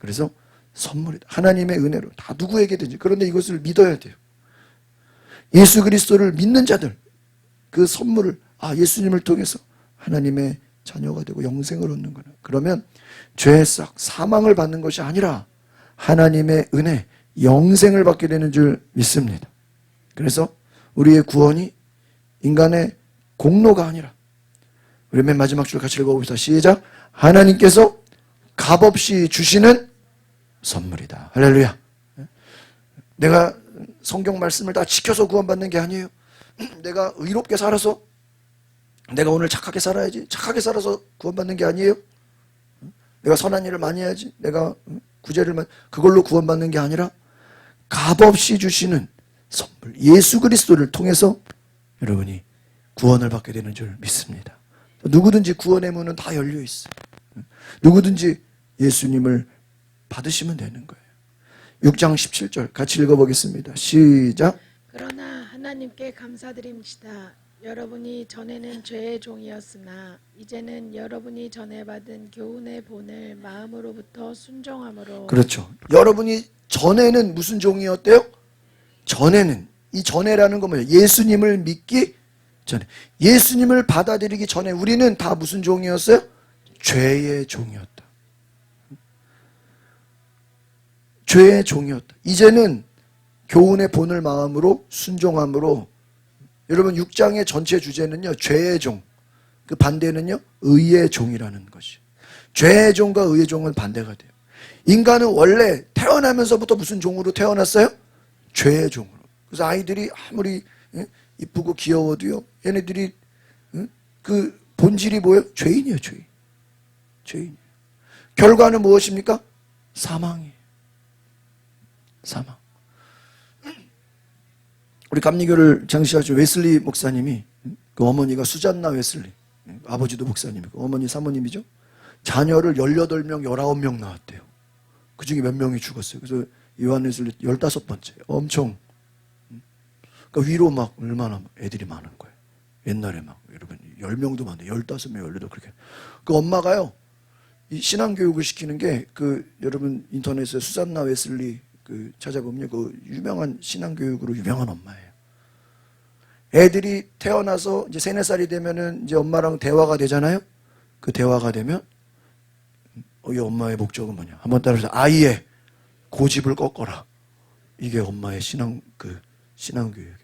그래서 선물이다. 하나님의 은혜로 다 누구에게든지. 그런데 이것을 믿어야 돼요. 예수 그리스도를 믿는 자들, 그 선물을, 예수님을 통해서 하나님의 자녀가 되고 영생을 얻는구나. 그러면 죄의 싹, 사망을 받는 것이 아니라 하나님의 은혜, 영생을 받게 되는 줄 믿습니다. 그래서 우리의 구원이 인간의 공로가 아니라, 우리 맨 마지막 줄 같이 읽어봅시다. 시작. 하나님께서 값없이 주시는 선물이다. 할렐루야. 내가 성경 말씀을 다 지켜서 구원받는 게 아니에요. 내가 의롭게 살아서, 내가 오늘 착하게 살아야지, 착하게 살아서 구원받는 게 아니에요. 내가 선한 일을 많이 해야지, 내가 구제를 그걸로 구원받는 게 아니라 값없이 주시는 선물, 예수 그리스도를 통해서 여러분이 구원을 받게 되는 줄 믿습니다. 누구든지 구원의 문은 다 열려 있어요. 누구든지 예수님을 받으시면 되는 거예요. 6장 17절 같이 읽어보겠습니다. 시작. 그러나 하나님께 감사드립시다. 여러분이 전에는 죄의 종이었으나 이제는 여러분이 전에 받은 교훈의 본을 마음으로부터 순종함으로. 그렇죠. 여러분이 전에는 무슨 종이었대요? 전에는, 이 전에라는 건 뭐예요? 예수님을 믿기 전에, 예수님을 받아들이기 전에 우리는 다 무슨 종이었어요? 죄의 종이었다. 죄의 종이었다. 이제는 교훈의 본을 마음으로 순종함으로. 여러분 6장의 전체 주제는요, 죄의 종, 그 반대는요, 의의 종이라는 것이요. 죄의 종과 의의 종은 반대가 돼요. 인간은 원래 태어나면서부터 무슨 종으로 태어났어요? 죄의 종으로. 그래서 아이들이 아무리 이쁘고 귀여워도요, 얘네들이 그 본질이 뭐예요? 죄인이에요. 죄인이에요. 결과는 무엇입니까? 사망이에요. 사망. 우리 감리교를 장시하신 웨슬리 목사님이, 그 어머니가 수잔나 웨슬리, 아버지도 목사님이고 어머니 사모님이죠. 자녀를 18명, 19명 낳았대요. 그 중에 몇 명이 죽었어요. 그래서 요한 웨슬리 15번째. 엄청, 그러니까 위로 막 얼마나 애들이 많은 거예요. 옛날에 막 여러분 10명도 많은데 15명, 18명 그렇게. 그 엄마가요, 이 신앙교육을 시키는 게, 그 여러분 인터넷에 수잔나 웨슬리 그 찾아보면 그 유명한 신앙교육으로 유명한 엄마예요. 애들이 태어나서 이제 3, 4살이 되면은 이제 엄마랑 대화가 되잖아요. 그 대화가 되면 이 엄마의 목적은 뭐냐? 한번 따라서 아이의 고집을 꺾어라. 이게 엄마의 신앙교육이에요.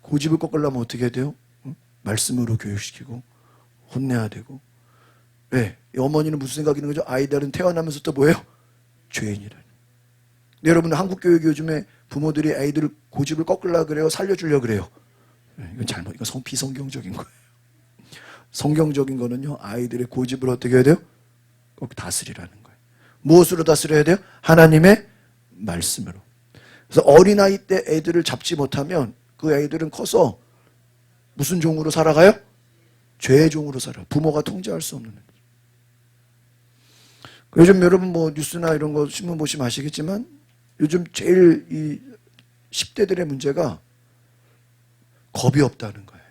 고집을 꺾으려면 어떻게 해야 돼요? 말씀으로 교육시키고 혼내야 되고. 왜? 이 어머니는 무슨 생각이 있는 거죠? 아이들은 태어나면서부터 뭐예요? 죄인이라니. 여러분 한국 교육이 요즘에 부모들이 아이들을 고집을 꺾으려고 그래요? 살려주려고 그래요? 이건 잘못, 이건 비성경적인 거예요. 성경적인 거는요, 아이들의 고집을 어떻게 해야 돼요? 꼭 다스리라는 거예요. 무엇으로 다스려야 돼요? 하나님의 말씀으로. 그래서 어린아이 때 애들을 잡지 못하면 그 애들은 커서 무슨 종으로 살아가요? 죄의 종으로 살아요. 부모가 통제할 수 없는. 요즘 여러분 뭐 뉴스나 이런 거 신문 보시면 아시겠지만, 요즘 제일 이 10대들의 문제가 겁이 없다는 거예요.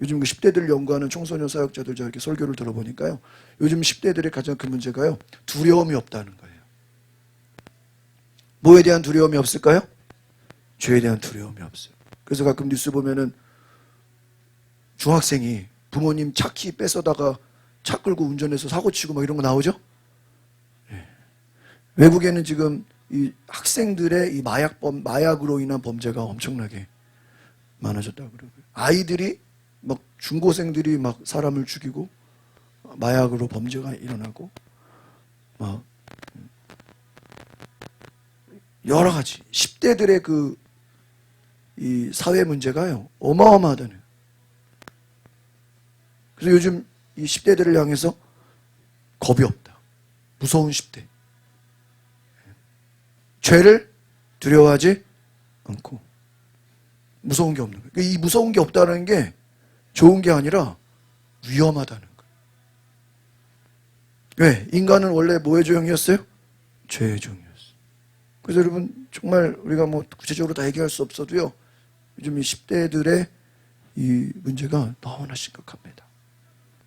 요즘 그 10대들 연구하는 청소년 사역자들 이렇게 설교를 들어보니까요, 요즘 10대들의 가장 큰 문제가요, 두려움이 없다는 거예요. 뭐에 대한 두려움이 없을까요? 죄에 대한 두려움이 없어요. 그래서 가끔 뉴스 보면은 중학생이 부모님 차 키 뺏어다가 차 끌고 운전해서 사고 치고 막 이런 거 나오죠? 네. 외국에는 지금 이 학생들의 이 마약으로 인한 범죄가 엄청나게 많아졌다고 그러고요. 아이들이 막 중고생들이 막 사람을 죽이고 마약으로 범죄가 일어나고 막 여러 가지 10대들의 이 사회 문제가요, 어마어마하다는. 그래서 요즘 이 10대들을 향해서 겁이 없다. 무서운 10대. 죄를 두려워하지 않고 무서운 게 없는 거예요. 이 무서운 게 없다는 게 좋은 게 아니라 위험하다는 거예요. 왜? 인간은 원래 뭐의 종이었어요? 죄의 종이었어요. 그래서 여러분 정말 우리가 뭐 구체적으로 다 얘기할 수 없어도요, 요즘 이 10대들의 이 문제가 너무나 심각합니다.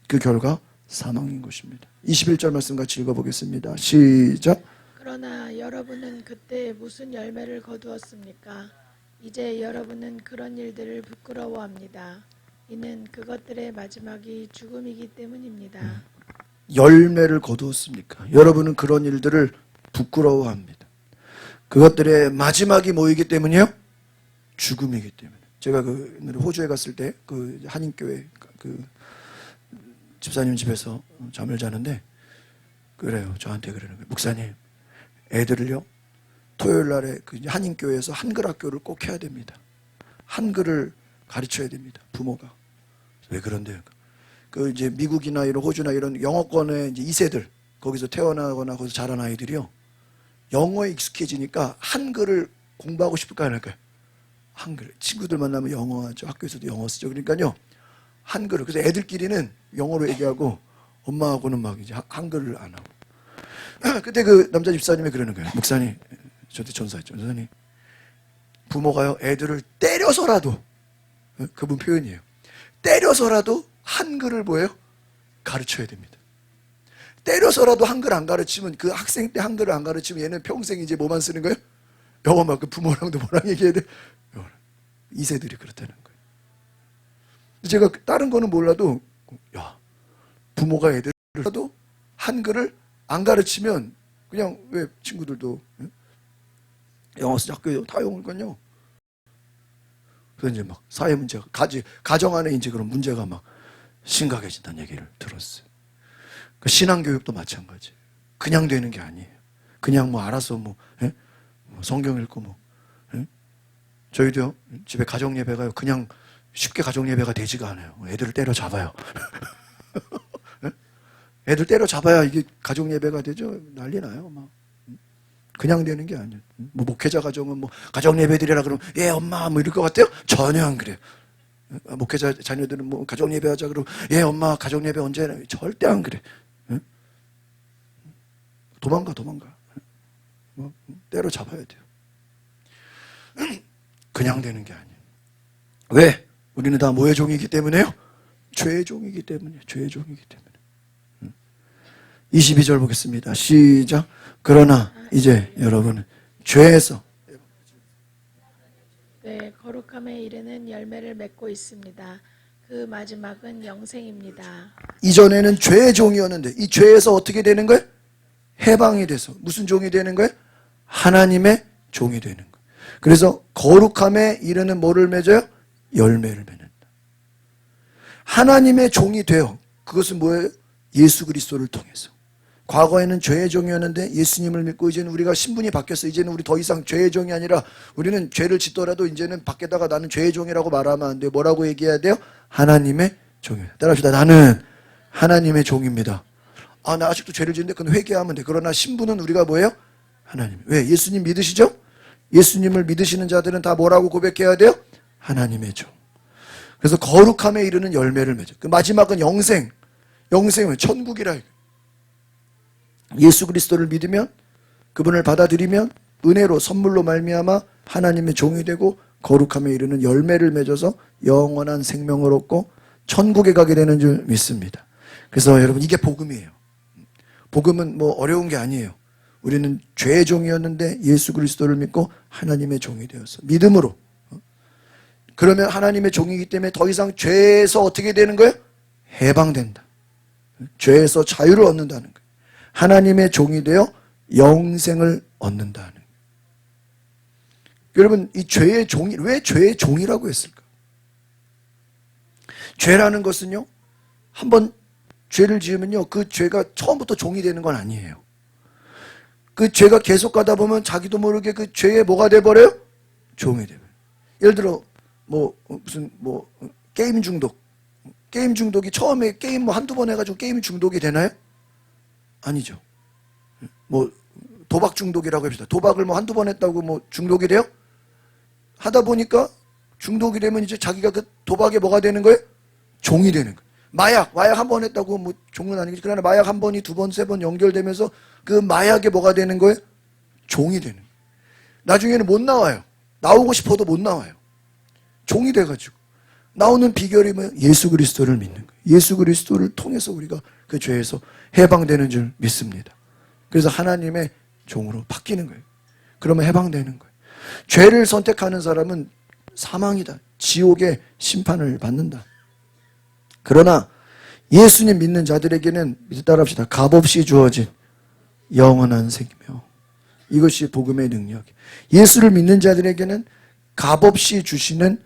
그 결과 사망인 것입니다. 21절 말씀 같이 읽어보겠습니다. 시작. 그러나 여러분은 그때 무슨 열매를 거두었습니까? 이제 여러분은 그런 일들을 부끄러워합니다. 이는 그것들의 마지막이 죽음이기 때문입니다. 열매를 거두었습니까? 여러분은 그런 일들을 부끄러워합니다. 그것들의 마지막이 뭐이기 때문이요? 죽음이기 때문에. 제가 그 옛날에 호주에 갔을 때 그 한인교회 그 집사님 집에서 잠을 자는데 그래요. 저한테 그러는 거예요. 목사님, 애들을요 토요일 날에 그 한인교회에서 한글 학교를 꼭 해야 됩니다. 한글을 가르쳐야 됩니다. 부모가. 왜 그런데요? 그 이제 미국이나 이런 호주나 이런 영어권의 이제 2세들 거기서 태어나거나 거기서 자란 아이들이요 영어에 익숙해지니까 한글을 공부하고 싶을까요, 안 할까요? 한글. 친구들 만나면 영어 하죠. 학교에서도 영어 쓰죠. 그러니까요 한글을. 그래서 애들끼리는 영어로 얘기하고 엄마하고는 막 이제 한글을 안 하고. 그때 그 남자 집사님이 그러는 거예요. 목사님, 저한테 전사했죠. 전사님, 부모가요 애들을 때려서라도, 그분 표현이에요. 때려서라도 한글을 뭐예요? 가르쳐야 됩니다. 때려서라도 한글 안 가르치면 그 학생 때 한글을 안 가르치면 얘는 평생 이제 뭐만 쓰는 거예요? 영어만. 그 부모랑도 뭐랑 얘기해야 돼? 2세들이 그렇다는 거예요. 제가 다른 거는 몰라도 야 부모가 애들도 한글을 안 가르치면 그냥 왜 친구들도 영어 쓰자 학교에 다 영어니까요. 그래서 이제 막 사회 문제가 가정 안에 이제 그런 문제가 막 심각해진다는 얘기를 들었어요. 그 신앙교육도 마찬가지. 그냥 되는 게 아니에요. 그냥 뭐 알아서 뭐 성경 읽고 뭐 저희도요 집에 가정 예배가요 그냥 쉽게 가정 예배가 되지가 않아요. 애들을 때려 잡아요. 애들 때려 잡아야 이게 가정 예배가 되죠. 난리 나요. 막 그냥 되는 게 아니에요. 뭐 목회자 가정은 뭐 가정 예배 드리라 그러면 예 엄마 뭐 이럴 것 같아요? 전혀 안 그래요. 목회자 자녀들은 뭐 가정 예배 하자 그러면 예 엄마 가정 예배 언제 해요? 절대 안 그래. 도망가. 뭐 때려 잡아야 돼요. 그냥 되는 게 아니에요. 왜? 우리는 다 뭐의 종이기 때문에요? 죄의 종이기 때문이에요. 죄의 종이기 때문에. 22절 보겠습니다. 시작. 그러나 이제 여러분은 죄에서 네, 거룩함에 이르는 열매를 맺고 있습니다. 그 마지막은 영생입니다. 이전에는 죄의 종이었는데 이 죄에서 어떻게 되는 거예요? 해방이 돼서 무슨 종이 되는 거예요? 하나님의 종이 되는 거예요. 그래서 거룩함에 이르는 뭐를 맺어요? 열매를 맺는다. 하나님의 종이 돼요. 그것은 뭐예요? 예수 그리스도를 통해서. 과거에는 죄의 종이었는데 예수님을 믿고 이제는 우리가 신분이 바뀌었어요. 이제는 우리 더 이상 죄의 종이 아니라 우리는 죄를 짓더라도 이제는 밖에다가 나는 죄의 종이라고 말하면 안 돼요. 뭐라고 얘기해야 돼요? 하나님의 종이에요. 따라합시다. 나는 하나님의 종입니다. 아, 나 아직도 죄를 짓는데 그건 회개하면 돼. 그러나 신분은 우리가 뭐예요? 하나님. 왜? 예수님 믿으시죠? 예수님을 믿으시는 자들은 다 뭐라고 고백해야 돼요? 하나님의 종. 그래서 거룩함에 이르는 열매를 맺어. 그 마지막은 영생. 영생은 천국이라. 예수 그리스도를 믿으면 그분을 받아들이면 은혜로 선물로 말미암아 하나님의 종이 되고 거룩함에 이르는 열매를 맺어서 영원한 생명을 얻고 천국에 가게 되는 줄 믿습니다. 그래서 여러분 이게 복음이에요. 복음은 뭐 어려운 게 아니에요. 우리는 죄의 종이었는데 예수 그리스도를 믿고 하나님의 종이 되어서 믿음으로. 그러면 하나님의 종이기 때문에 더 이상 죄에서 어떻게 되는 거예요? 해방된다. 죄에서 자유를 얻는다는 거예요. 하나님의 종이 되어 영생을 얻는다는 거예요. 여러분 이 죄의 종이 왜 죄의 종이라고 했을까? 죄라는 것은요 한번 죄를 지으면요 그 죄가 처음부터 종이 되는 건 아니에요. 그 죄가 계속 가다 보면 자기도 모르게 그 죄에 뭐가 돼버려요? 종이 돼버려요. 예를 들어 뭐 무슨 뭐 게임 중독. 게임 중독이 처음에 게임 뭐 한두 번 해가지고 게임 중독이 되나요? 아니죠. 뭐 도박 중독이라고 합시다. 도박을 뭐 한두 번 했다고 뭐 중독이 돼요? 하다 보니까 중독이 되면 이제 자기가 그 도박에 뭐가 되는 거예요? 종이 되는 거예요. 마약 한 번 했다고 뭐 종은 아니겠지. 그러나 마약 한 번이 두 번, 세 번 연결되면서 그 마약에 뭐가 되는 거예요? 종이 되는 거예요. 나중에는 못 나와요. 나오고 싶어도 못 나와요. 종이 돼가지고. 나오는 비결이 뭐예요? 예수 그리스도를 믿는 거예요. 예수 그리스도를 통해서 우리가 그 죄에서 해방되는 줄 믿습니다. 그래서 하나님의 종으로 바뀌는 거예요. 그러면 해방되는 거예요. 죄를 선택하는 사람은 사망이다. 지옥의 심판을 받는다. 그러나 예수님 믿는 자들에게는 따라합시다. 값없이 주어진 영원한 생이며 이것이 복음의 능력. 예수를 믿는 자들에게는 값없이 주시는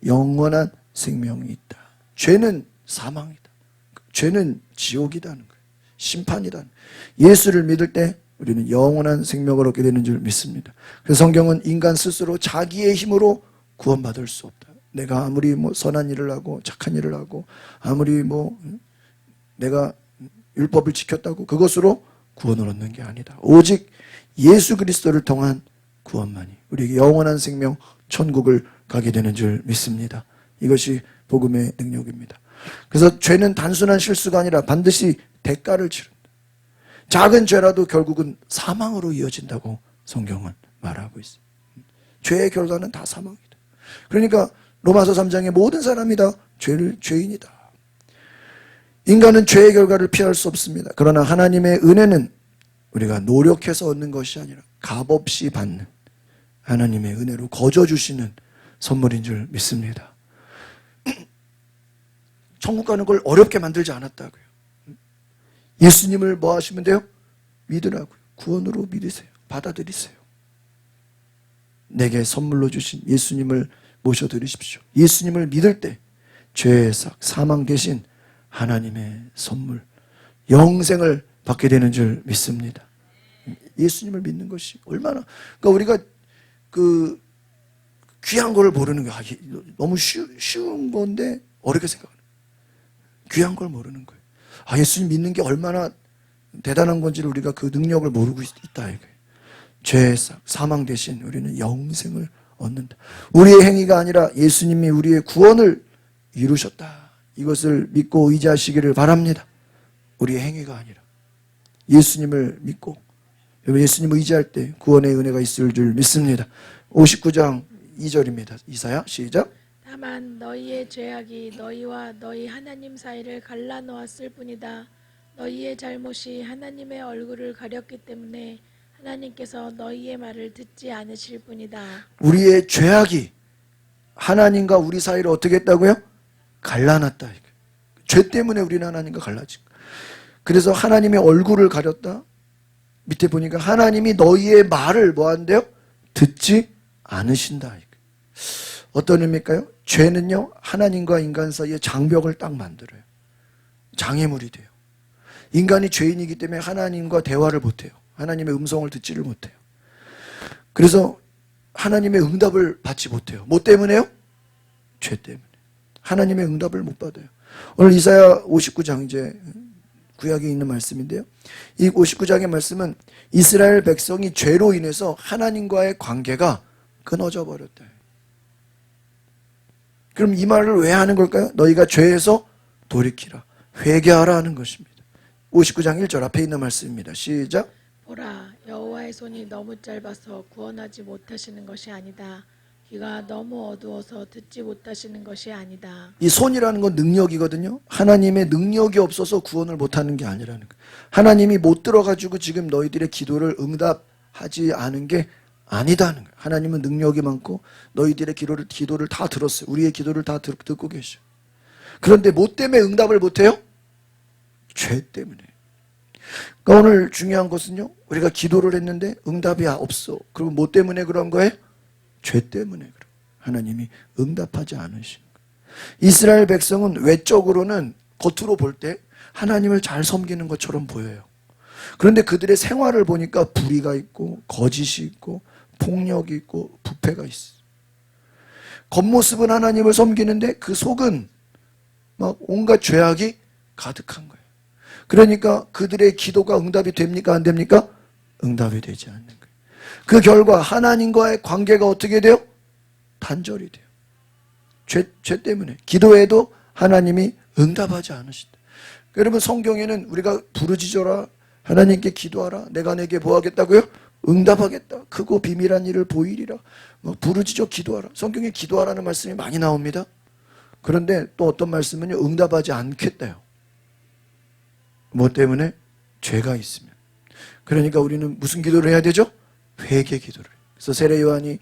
영원한 생명이 있다. 죄는 사망이다. 죄는 지옥이다는 거예요. 심판이다는 거예요. 예수를 믿을 때 우리는 영원한 생명을 얻게 되는 줄 믿습니다. 그래서 성경은 인간 스스로 자기의 힘으로 구원받을 수 없다. 내가 아무리 선한 일을 하고 착한 일을 하고 아무리 내가 율법을 지켰다고 그것으로 구원을 얻는 게 아니다. 오직 예수 그리스도를 통한 구원만이 우리에게 영원한 생명 천국을 가게 되는 줄 믿습니다. 이것이 복음의 능력입니다. 그래서 죄는 단순한 실수가 아니라 반드시 대가를 치른다. 작은 죄라도 결국은 사망으로 이어진다고 성경은 말하고 있어요. 죄의 결과는 다 사망이다. 그러니까 로마서 3장에 모든 사람이 다 죄인이다. 인간은 죄의 결과를 피할 수 없습니다. 그러나 하나님의 은혜는 우리가 노력해서 얻는 것이 아니라 값없이 받는 하나님의 은혜로 거저 주시는 선물인 줄 믿습니다. 천국 가는 걸 어렵게 만들지 않았다고요. 예수님을 뭐 하시면 돼요? 믿으라고요. 구원으로 믿으세요. 받아들이세요. 내게 선물로 주신 예수님을 모셔드리십시오. 예수님을 믿을 때 죄의 삭, 사망 대신 하나님의 선물, 영생을 받게 되는 줄 믿습니다. 예수님을 믿는 것이 얼마나, 그러니까 우리가 귀한 걸 모르는 거야. 너무 쉬운 건데 어렵게 생각하는 거예요. 귀한 걸 모르는 거예요. 예수님 믿는 게 얼마나 대단한 건지를 우리가 그 능력을 모르고 있다 이거예요. 죄의 삭, 사망 대신 우리는 영생을 얻는다. 우리의 행위가 아니라 예수님이 우리의 구원을 이루셨다. 이것을 믿고 의지하시기를 바랍니다. 우리의 행위가 아니라 예수님을 믿고 예수님을 의지할 때 구원의 은혜가 있을 줄 믿습니다. 59장 2절입니다. 이사야 시작. 다만 너희의 죄악이 너희와 너희 하나님 사이를 갈라놓았을 뿐이다. 너희의 잘못이 하나님의 얼굴을 가렸기 때문에 하나님께서 너희의 말을 듣지 않으실 뿐이다. 우리의 죄악이 하나님과 우리 사이를 어떻게 했다고요? 갈라놨다. 죄 때문에 우리는 하나님과 갈라진 거야. 그래서 하나님의 얼굴을 가렸다. 밑에 보니까 하나님이 너희의 말을 뭐 한대요? 듣지 않으신다. 어떤 의미일까요? 죄는요, 하나님과 인간 사이에 장벽을 딱 만들어요. 장애물이 돼요. 인간이 죄인이기 때문에 하나님과 대화를 못해요. 하나님의 음성을 듣지를 못해요. 그래서 하나님의 응답을 받지 못해요. 뭐 때문에요? 죄 때문에. 하나님의 응답을 못 받아요. 오늘 이사야 59장 이제 구약에 있는 말씀인데요. 이 59장의 말씀은 이스라엘 백성이 죄로 인해서 하나님과의 관계가 끊어져 버렸다. 그럼 이 말을 왜 하는 걸까요? 너희가 죄에서 돌이키라. 회개하라 하는 것입니다. 59장 1절 앞에 있는 말씀입니다. 시작. 보라, 여호와의 손이 너무 짧아서 구원하지 못하시는 것이 아니다. 귀가 너무 어두워서 듣지 못하시는 것이 아니다. 이 손이라는 건 능력이거든요. 하나님의 능력이 없어서 구원을 못하는 게 아니라는 거예요. 하나님이 못 들어가지고 지금 너희들의 기도를 응답하지 않은 게 아니다는 거예요. 하나님은 능력이 많고 너희들의 기도를 다 들었어요. 우리의 기도를 다 듣고 계셔. 그런데 뭐 때문에 응답을 못해요? 죄 때문에. 그러니까 오늘 중요한 것은요, 우리가 기도를 했는데 응답이 없어. 그럼 뭐 때문에 그런 거예요? 죄 때문에 그래요. 하나님이 응답하지 않으시는 거예요. 이스라엘 백성은 외적으로는 겉으로 볼 때 하나님을 잘 섬기는 것처럼 보여요. 그런데 그들의 생활을 보니까 불의가 있고 거짓이 있고 폭력이 있고 부패가 있어. 겉모습은 하나님을 섬기는데 그 속은 막 온갖 죄악이 가득한 거예요. 그러니까 그들의 기도가 응답이 됩니까? 안 됩니까? 응답이 되지 않는 거예요. 그 결과 하나님과의 관계가 어떻게 돼요? 단절이 돼요. 죄 때문에. 기도해도 하나님이 응답하지 않으신다. 여러분, 성경에는 우리가 부르짖어라, 하나님께 기도하라, 내가 내게 뭐 하겠다고요? 응답하겠다. 크고 비밀한 일을 보이리라. 부르짖어 기도하라. 성경에 기도하라는 말씀이 많이 나옵니다. 그런데 또 어떤 말씀은요, 응답하지 않겠다요. 뭐 때문에? 죄가 있으면. 그러니까 우리는 무슨 기도를 해야 되죠? 회개 기도를. 그래서 세례 요한이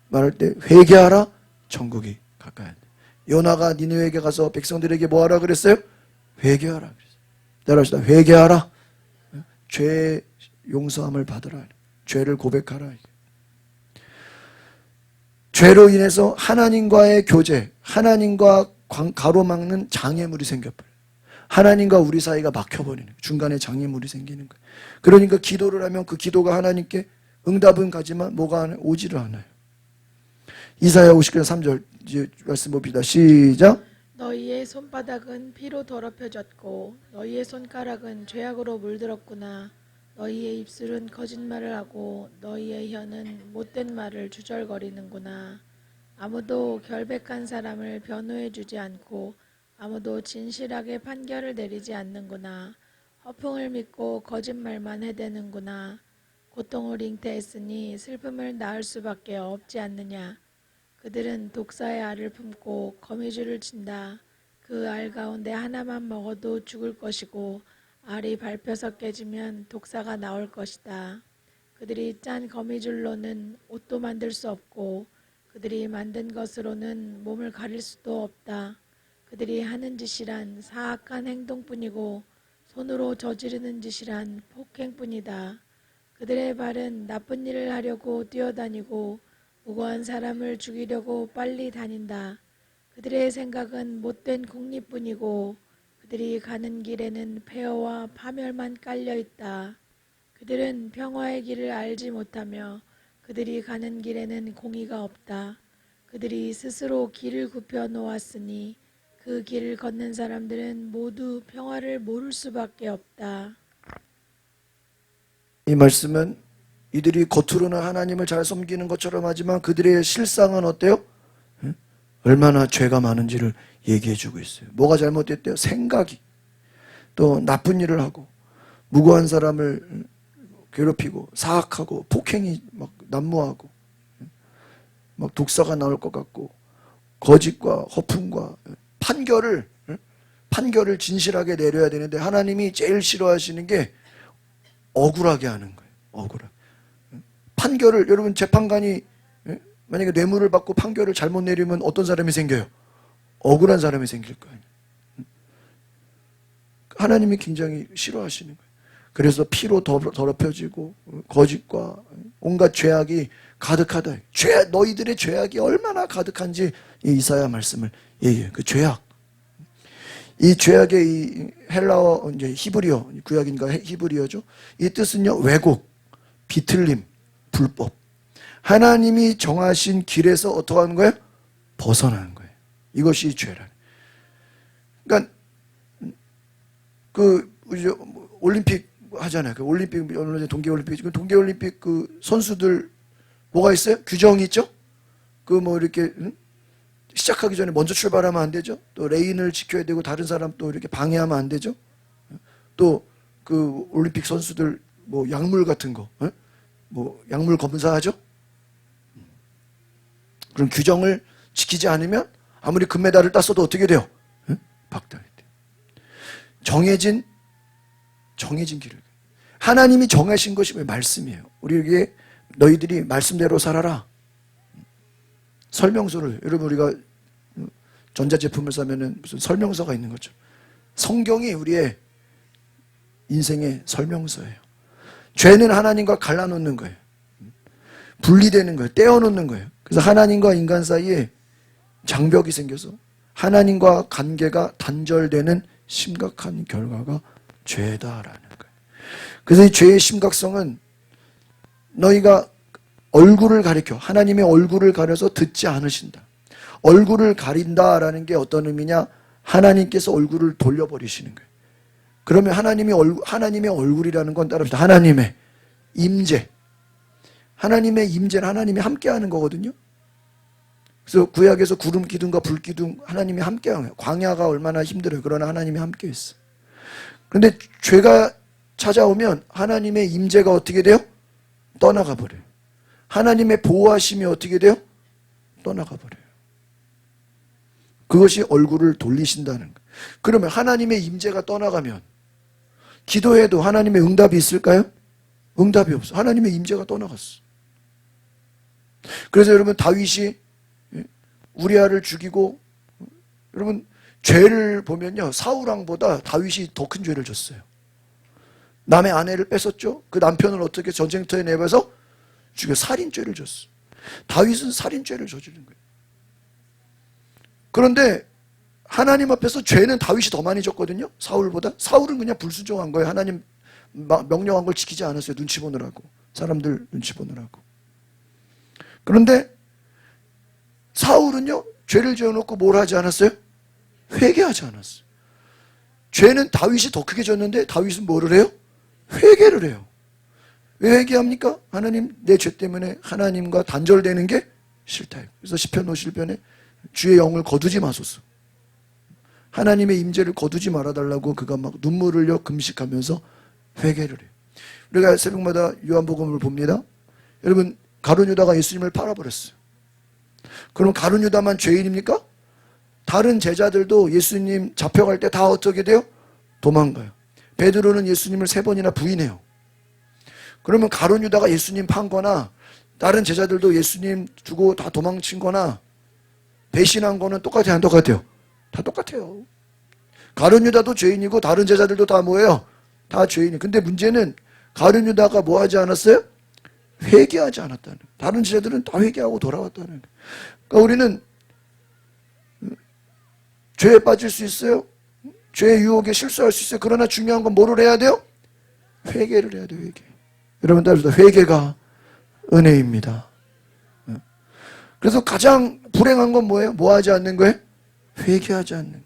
말할 때 회개하라, 천국이 가까이 한다. 요나가 니느웨에게 가서 백성들에게 뭐 하라 그랬어요? 회개하라 그랬어요. 따라합시다. 회개하라. 죄 용서함을 받으라. 죄를 고백하라. 죄로 인해서 하나님과의 교제, 하나님과 가로막는 장애물이 생겨버려요. 하나님과 우리 사이가 막혀버리는 거예요. 중간에 장애물이 생기는 거예요. 그러니까 기도를 하면 그 기도가 하나님께 응답은 가지만 뭐가 오지를 않아요. 이사야 50장 3절 이제 말씀 봅시다. 시작. 너희의 손바닥은 피로 더럽혀졌고 너희의 손가락은 죄악으로 물들었구나. 너희의 입술은 거짓말을 하고 너희의 혀는 못된 말을 주절거리는구나. 아무도 결백한 사람을 변호해 주지 않고 아무도 진실하게 판결을 내리지 않는구나. 허풍을 믿고 거짓말만 해대는구나. 고통을 잉태했으니 슬픔을 낳을 수밖에 없지 않느냐. 그들은 독사의 알을 품고 거미줄을 친다. 그 알 가운데 하나만 먹어도 죽을 것이고 알이 밟혀서 깨지면 독사가 나올 것이다. 그들이 짠 거미줄로는 옷도 만들 수 없고 그들이 만든 것으로는 몸을 가릴 수도 없다. 그들이 하는 짓이란 사악한 행동뿐이고 손으로 저지르는 짓이란 폭행뿐이다. 그들의 발은 나쁜 일을 하려고 뛰어다니고 무고한 사람을 죽이려고 빨리 다닌다. 그들의 생각은 못된 궁리뿐이고 그들이 가는 길에는 폐허와 파멸만 깔려 있다. 그들은 평화의 길을 알지 못하며 그들이 가는 길에는 공의가 없다. 그들이 스스로 길을 굽혀 놓았으니 그 길을 걷는 사람들은 모두 평화를 모를 수밖에 없다. 이 말씀은 이들이 겉으로는 하나님을 잘 섬기는 것처럼 하지만 그들의 실상은 어때요? 얼마나 죄가 많은지를 얘기해주고 있어요. 뭐가 잘못됐대요? 생각이. 또 나쁜 일을 하고 무고한 사람을 괴롭히고 사악하고 폭행이 막 난무하고 막 독사가 나올 것 같고 거짓과 허풍과 판결을 진실하게 내려야 되는데 하나님이 제일 싫어하시는 게 억울하게 하는 거예요. 억울하게. 판결을 여러분 재판관이 만약에 뇌물을 받고 판결을 잘못 내리면 어떤 사람이 생겨요? 억울한 사람이 생길 거예요. 하나님이 굉장히 싫어하시는 거예요. 그래서 피로 더럽혀지고 거짓과 온갖 죄악이 가득하다. 너희들의 죄악이 얼마나 가득한지 이 이사야 말씀을 얘기해요. 그 죄악. 이 죄악의 이 헬라어 이제 히브리어 구약인가 히브리어죠. 이 뜻은요 왜곡, 비틀림, 불법. 하나님이 정하신 길에서 어떻게 하는 거예요? 벗어나는 거예요. 이것이 죄라. 그러니까 그 올림픽 하잖아요. 그 올림픽 동계올림픽 동계올림픽 그 선수들 뭐가 있어요? 규정이 있죠. 그 뭐 이렇게 시작하기 전에 먼저 출발하면 안 되죠. 또 레인을 지켜야 되고 다른 사람 또 이렇게 방해하면 안 되죠. 또 그 올림픽 선수들 뭐 약물 같은 거, 뭐 약물 검사하죠. 그런 규정을 지키지 않으면 아무리 금메달을 땄어도 어떻게 돼요? 박탈이 돼요. 정해진 길을. 하나님이 정하신 것이 말씀이에요. 우리에게 너희들이 말씀대로 살아라. 설명서를 여러분 우리가 전자제품을 사면은 무슨 설명서가 있는 거죠. 성경이 우리의 인생의 설명서예요. 죄는 하나님과 갈라놓는 거예요. 분리되는 거예요. 떼어놓는 거예요. 그래서 하나님과 인간 사이에 장벽이 생겨서 하나님과 관계가 단절되는 심각한 결과가 죄다라는 거예요. 그래서 이 죄의 심각성은 너희가 얼굴을 가리켜 하나님의 얼굴을 가려서 듣지 않으신다. 얼굴을 가린다라는 게 어떤 의미냐? 하나님께서 얼굴을 돌려버리시는 거예요. 그러면 하나님의 얼굴이라는 건 따라합시다. 하나님의 임재. 하나님의 임재는 하나님이 함께하는 거거든요. 그래서 구약에서 구름 기둥과 불 기둥 하나님이 함께하는 거예요. 광야가 얼마나 힘들어요. 그러나 하나님이 함께했어요. 그런데 죄가 찾아오면 하나님의 임재가 어떻게 돼요? 떠나가 버려요. 하나님의 보호하심이 어떻게 돼요? 떠나가 버려요. 그것이 얼굴을 돌리신다는 거예요. 그러면 하나님의 임재가 떠나가면 기도해도 하나님의 응답이 있을까요? 응답이 없어. 하나님의 임재가 떠나갔어. 그래서 여러분 다윗이 우리아를 죽이고 여러분 죄를 보면요 사울왕보다 다윗이 더 큰 죄를 졌어요. 남의 아내를 뺏었죠. 그 남편을 어떻게 전쟁터에 내봐서 죽여 살인죄를 졌어. 다윗은 살인죄를 저지른 거예요. 그런데 하나님 앞에서 죄는 다윗이 더 많이 졌거든요. 사울보다. 사울은 그냥 불순종한 거예요. 하나님 명령한 걸 지키지 않았어요. 눈치 보느라고. 사람들 눈치 보느라고. 그런데 사울은요, 죄를 지어놓고 뭘 하지 않았어요? 회개하지 않았어요. 죄는 다윗이 더 크게 졌는데 다윗은 뭐를 해요? 회개를 해요. 왜 회개합니까? 하나님, 내 죄 때문에 하나님과 단절되는 게 싫다요. 그래서 시편 51편에 주의 영을 거두지 마소서. 하나님의 임재를 거두지 말아달라고 그가 막 눈물을 흘려 금식하면서 회개를 해요. 우리가 새벽마다 요한복음을 봅니다. 여러분, 가룟 유다가 예수님을 팔아버렸어요. 그럼 가룟 유다만 죄인입니까? 다른 제자들도 예수님 잡혀갈 때 다 어떻게 돼요? 도망가요. 베드로는 예수님을 3번이나 부인해요. 그러면 가룟 유다가 예수님 판 거나 다른 제자들도 예수님 두고 다 도망친 거나 배신한 거는 똑같아요, 안 똑같아요? 다 똑같아요. 가룟 유다도 죄인이고 다른 제자들도 다 뭐예요? 다 죄인이. 근데 문제는 가룟 유다가 뭐 하지 않았어요? 회개하지 않았다는 거예요. 다른 제자들은 다 회개하고 돌아왔다는 거예요. 그러니까 우리는 죄에 빠질 수 있어요. 죄의 유혹에 실수할 수 있어요. 그러나 중요한 건 뭐를 해야 돼요? 회개를 해야 돼요. 회개. 여러분 따라서 회개가 은혜입니다. 그래서 가장 불행한 건 뭐예요? 뭐 하지 않는 거예요? 회개하지 않는 거예요.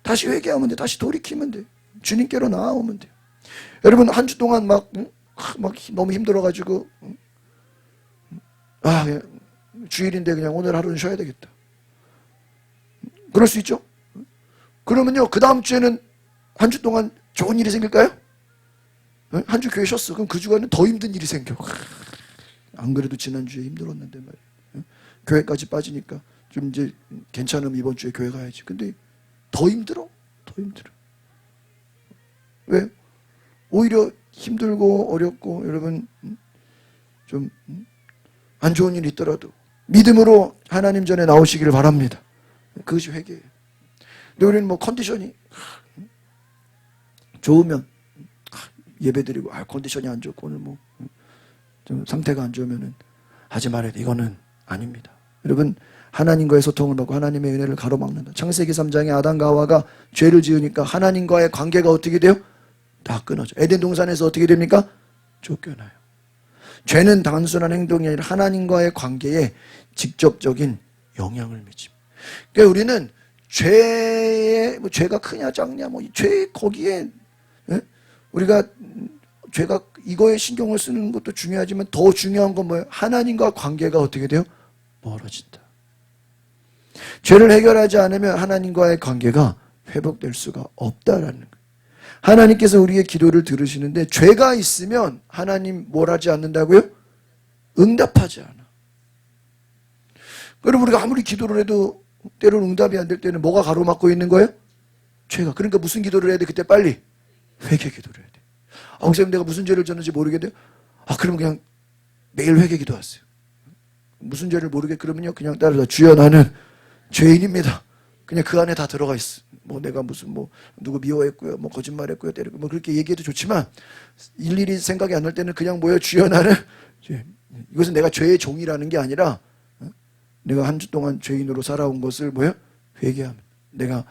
다시 회개하면 돼. 다시 돌이키면 돼. 주님께로 나아오면 돼요. 여러분 한 주 동안 막 너무 힘들어가지고 주일인데 그냥 오늘 하루는 쉬어야 되겠다. 그럴 수 있죠? 그러면요, 그 다음 주에는 한 주 동안 좋은 일이 생길까요? 한 주 교회 쉬었어. 그럼 그 주간은 더 힘든 일이 생겨. 안 그래도 지난주에 힘들었는데 말이야. 교회까지 빠지니까 좀 이제 괜찮으면 이번 주에 교회 가야지. 근데 더 힘들어. 더 힘들어. 왜? 오히려 힘들고 어렵고 여러분 좀 안 좋은 일이 있더라도 믿음으로 하나님 전에 나오시기를 바랍니다. 그것이 회개예요. 근데 우리는 뭐 컨디션이 좋으면 예배드리고 컨디션이 안 좋고 오늘 뭐 좀 상태가 안 좋으면은 하지 말아야 돼. 이거는 아닙니다. 여러분 하나님과의 소통을 받고 하나님의 은혜를 가로막는다. 창세기 3장에 아담과 하와가 죄를 지으니까 하나님과의 관계가 어떻게 돼요? 다 끊어져. 에덴 동산에서 어떻게 됩니까? 쫓겨나요. 죄는 단순한 행동이 아니라 하나님과의 관계에 직접적인 영향을 미칩니다. 그러니까 우리는 죄가 크냐 작냐 죄 거기에 우리가 죄가 이거에 신경을 쓰는 것도 중요하지만 더 중요한 건 뭐예요? 하나님과 관계가 어떻게 돼요? 멀어진다. 죄를 해결하지 않으면 하나님과의 관계가 회복될 수가 없다라는 거예요. 하나님께서 우리의 기도를 들으시는데 죄가 있으면 하나님 뭘 하지 않는다고요? 응답하지 않아. 그럼 우리가 아무리 기도를 해도 때로는 응답이 안 될 때는 뭐가 가로막고 있는 거예요? 죄가. 그러니까 무슨 기도를 해야 돼? 그때 빨리 회개 기도를 해야 돼. 목사님 내가 무슨 죄를 졌는지 모르겠는데 그럼 그냥 매일 회개 기도하세요. 무슨 죄를 모르게 그러면요 그냥 따라서 주여 나는 죄인입니다. 그냥 그 안에 다 들어가 있어. 내가 무슨 누구 미워했고요, 거짓말했고요, 때리고 그렇게 얘기해도 좋지만 일일이 생각이 안 날 때는 그냥 뭐예요? 주여 나는 이것은 내가 죄의 종이라는 게 아니라 내가 한 주 동안 죄인으로 살아온 것을 뭐예요? 회개하면 내가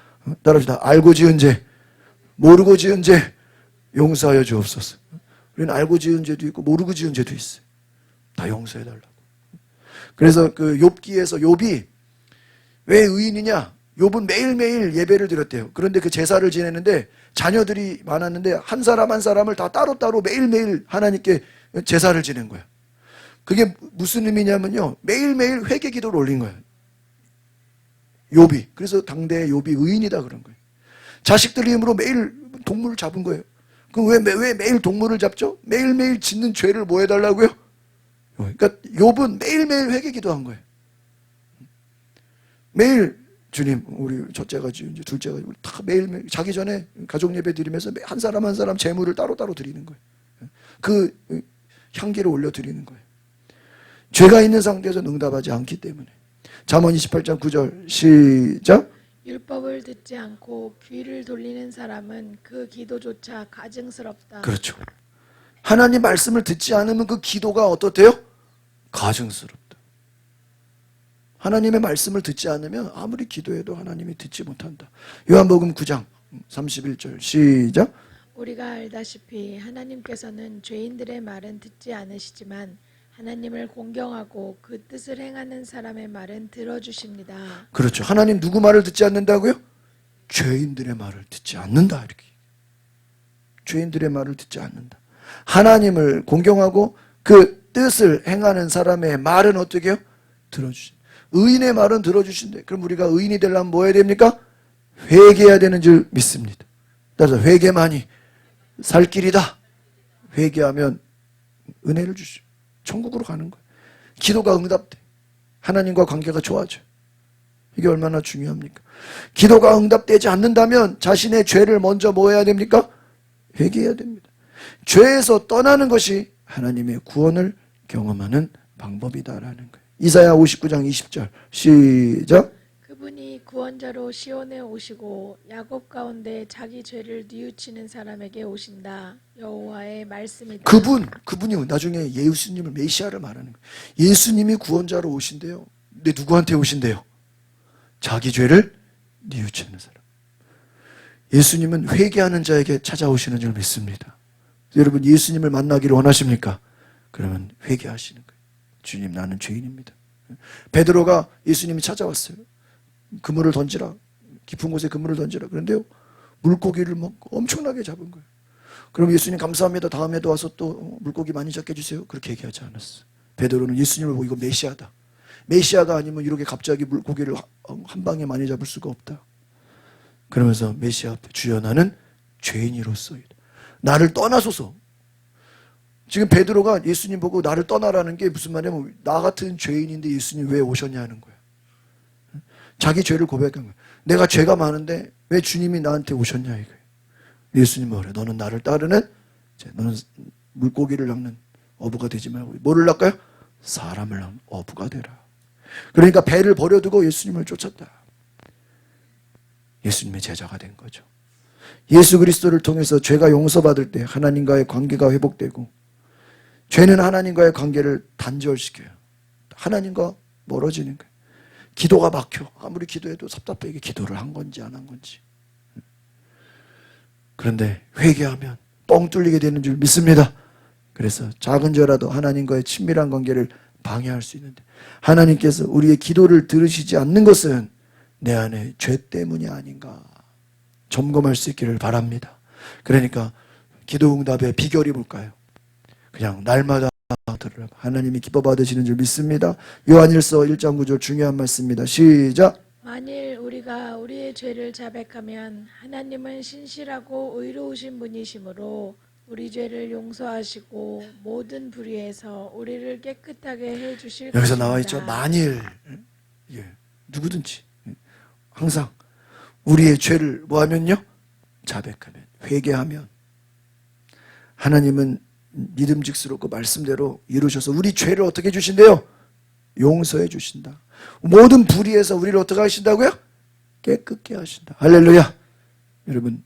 따라서 알고 지은 죄, 모르고 지은 죄 용서하여 주옵소서. 우리는 알고 지은 죄도 있고 모르고 지은 죄도 있어요. 다 용서해 달라고. 그래서 그 욥기에서 욥이 왜 의인이냐? 욥은 매일매일 예배를 드렸대요. 그런데 그 제사를 지내는데 자녀들이 많았는데 한 사람 한 사람을 다 따로따로 매일매일 하나님께 제사를 지낸 거예요. 그게 무슨 의미냐면요, 매일매일 회개 기도를 올린 거예요. 욥이. 그래서 당대의 욥이 의인이다 그런 거예요. 자식들 이름으로 매일 동물을 잡은 거예요. 그럼 왜 매일 동물을 잡죠? 매일매일 짓는 죄를 뭐 해달라고요? 그러니까 욥은 매일매일 회개 기도한 거예요. 매일 주님, 우리 첫째가 이제 둘째가 우리 다 매일매일 자기 전에 가족 예배 드리면서 한 사람 한 사람 제물을 따로따로 드리는 거예요. 그 향기를 올려 드리는 거예요. 죄가 있는 상태에서 응답하지 않기 때문에. 잠언 28장 9절 시작. 율법을 듣지 않고 귀를 돌리는 사람은 그 기도조차 가증스럽다. 그렇죠. 하나님 말씀을 듣지 않으면 그 기도가 어떻대요? 가증스럽다. 하나님의 말씀을 듣지 않으면 아무리 기도해도 하나님이 듣지 못한다. 요한복음 9장 31절 시작. 우리가 알다시피 하나님께서는 죄인들의 말은 듣지 않으시지만 하나님을 공경하고 그 뜻을 행하는 사람의 말은 들어주십니다. 그렇죠. 하나님 누구 말을 듣지 않는다고요? 죄인들의 말을 듣지 않는다. 이렇게. 죄인들의 말을 듣지 않는다. 하나님을 공경하고 그 뜻을 행하는 사람의 말은 어떻게 해요? 들어주신다. 의인의 말은 들어주신대. 그럼 우리가 의인이 되려면 뭐 해야 됩니까? 회개해야 되는 줄 믿습니다. 따라서 회개만이 살 길이다. 회개하면 은혜를 주시오. 천국으로 가는 거예요. 기도가 응답돼. 하나님과 관계가 좋아져요. 이게 얼마나 중요합니까? 기도가 응답되지 않는다면 자신의 죄를 먼저 뭐 해야 됩니까? 회개해야 됩니다. 죄에서 떠나는 것이 하나님의 구원을 경험하는 방법이다라는 거예요. 이사야 59장 20절 시작. 그분이 구원자로 시온에 오시고 야곱 가운데 자기 죄를 뉘우치는 사람에게 오신다. 여호와의 말씀이다. 그분이 나중에 예수님을 메시아를 말하는 거예요. 예수님이 구원자로 오신대요. 근데 누구한테 오신대요? 자기 죄를 뉘우치는 사람. 예수님은 회개하는 자에게 찾아오시는 줄 믿습니다. 여러분 예수님을 만나기를 원하십니까? 그러면 회개하시는 거예요. 주님 나는 죄인입니다. 베드로가 예수님이 찾아왔어요. 그물을 던지라. 깊은 곳에 그물을 던지라. 그런데요 물고기를 막 엄청나게 잡은 거예요. 그럼 예수님 감사합니다. 다음에도 와서 또 물고기 많이 잡게 해주세요. 그렇게 얘기하지 않았어요. 베드로는 예수님을 보고 이거 메시아다. 메시아가 아니면 이렇게 갑자기 물고기를 한 방에 많이 잡을 수가 없다. 그러면서 메시아 앞에 주여 나는 죄인이로소이다. 나를 떠나소서. 지금 베드로가 예수님 보고 나를 떠나라는 게 무슨 말이냐면 나 같은 죄인인데 예수님 왜 오셨냐는 거야. 자기 죄를 고백한 거야. 내가 죄가 많은데 왜 주님이 나한테 오셨냐 이거야. 예수님은 그래. 너는 나를 따르는 너는 물고기를 낚는 어부가 되지 말고 뭐를 낚아요? 사람을 낚는 어부가 되라. 그러니까 배를 버려두고 예수님을 쫓았다. 예수님의 제자가 된 거죠. 예수 그리스도를 통해서 죄가 용서받을 때 하나님과의 관계가 회복되고 죄는 하나님과의 관계를 단절시켜요. 하나님과 멀어지는 거예요. 기도가 막혀. 아무리 기도해도 답답해. 이게 기도를 한 건지 안 한 건지. 그런데 회개하면 뻥 뚫리게 되는 줄 믿습니다. 그래서 작은 죄라도 하나님과의 친밀한 관계를 방해할 수 있는데 하나님께서 우리의 기도를 들으시지 않는 것은 내 안에 죄 때문이 아닌가 점검할 수 있기를 바랍니다. 그러니까 기도 응답의 비결이 뭘까요? 그냥 날마다 들으라. 하나님이 기뻐 받으시는 줄 믿습니다. 요한일서 1장 9절 중요한 말씀입니다. 시작. 만일 우리가 우리의 죄를 자백하면 하나님은 신실하고 의로우신 분이시므로 우리 죄를 용서하시고 모든 불의에서 우리를 깨끗하게 해주실 여기서 것입니다. 나와 있죠. 만일 누구든지 항상 우리의 죄를 뭐하면요? 자백하면 회개하면 하나님은 믿음직스럽고 말씀대로 이루셔서 우리 죄를 어떻게 해주신대요? 용서해 주신다. 모든 불의에서 우리를 어떻게 하신다고요? 깨끗게 하신다. 할렐루야. 여러분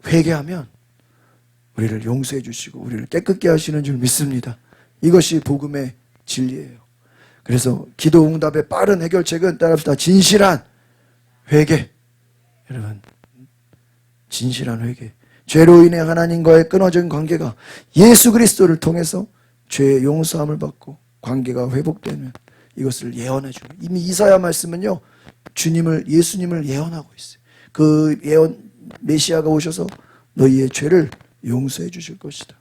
회개하면 우리를 용서해 주시고 우리를 깨끗게 하시는 줄 믿습니다. 이것이 복음의 진리예요. 그래서 기도 응답의 빠른 해결책은 따라합시다. 진실한 회개. 여러분 진실한 회개. 죄로 인해 하나님과의 끊어진 관계가 예수 그리스도를 통해서 죄의 용서함을 받고 관계가 회복되는 이것을 예언해 주는 이미 이사야 말씀은요 예수님을 예언하고 있어요. 그 예언 메시아가 오셔서 너희의 죄를 용서해 주실 것이다.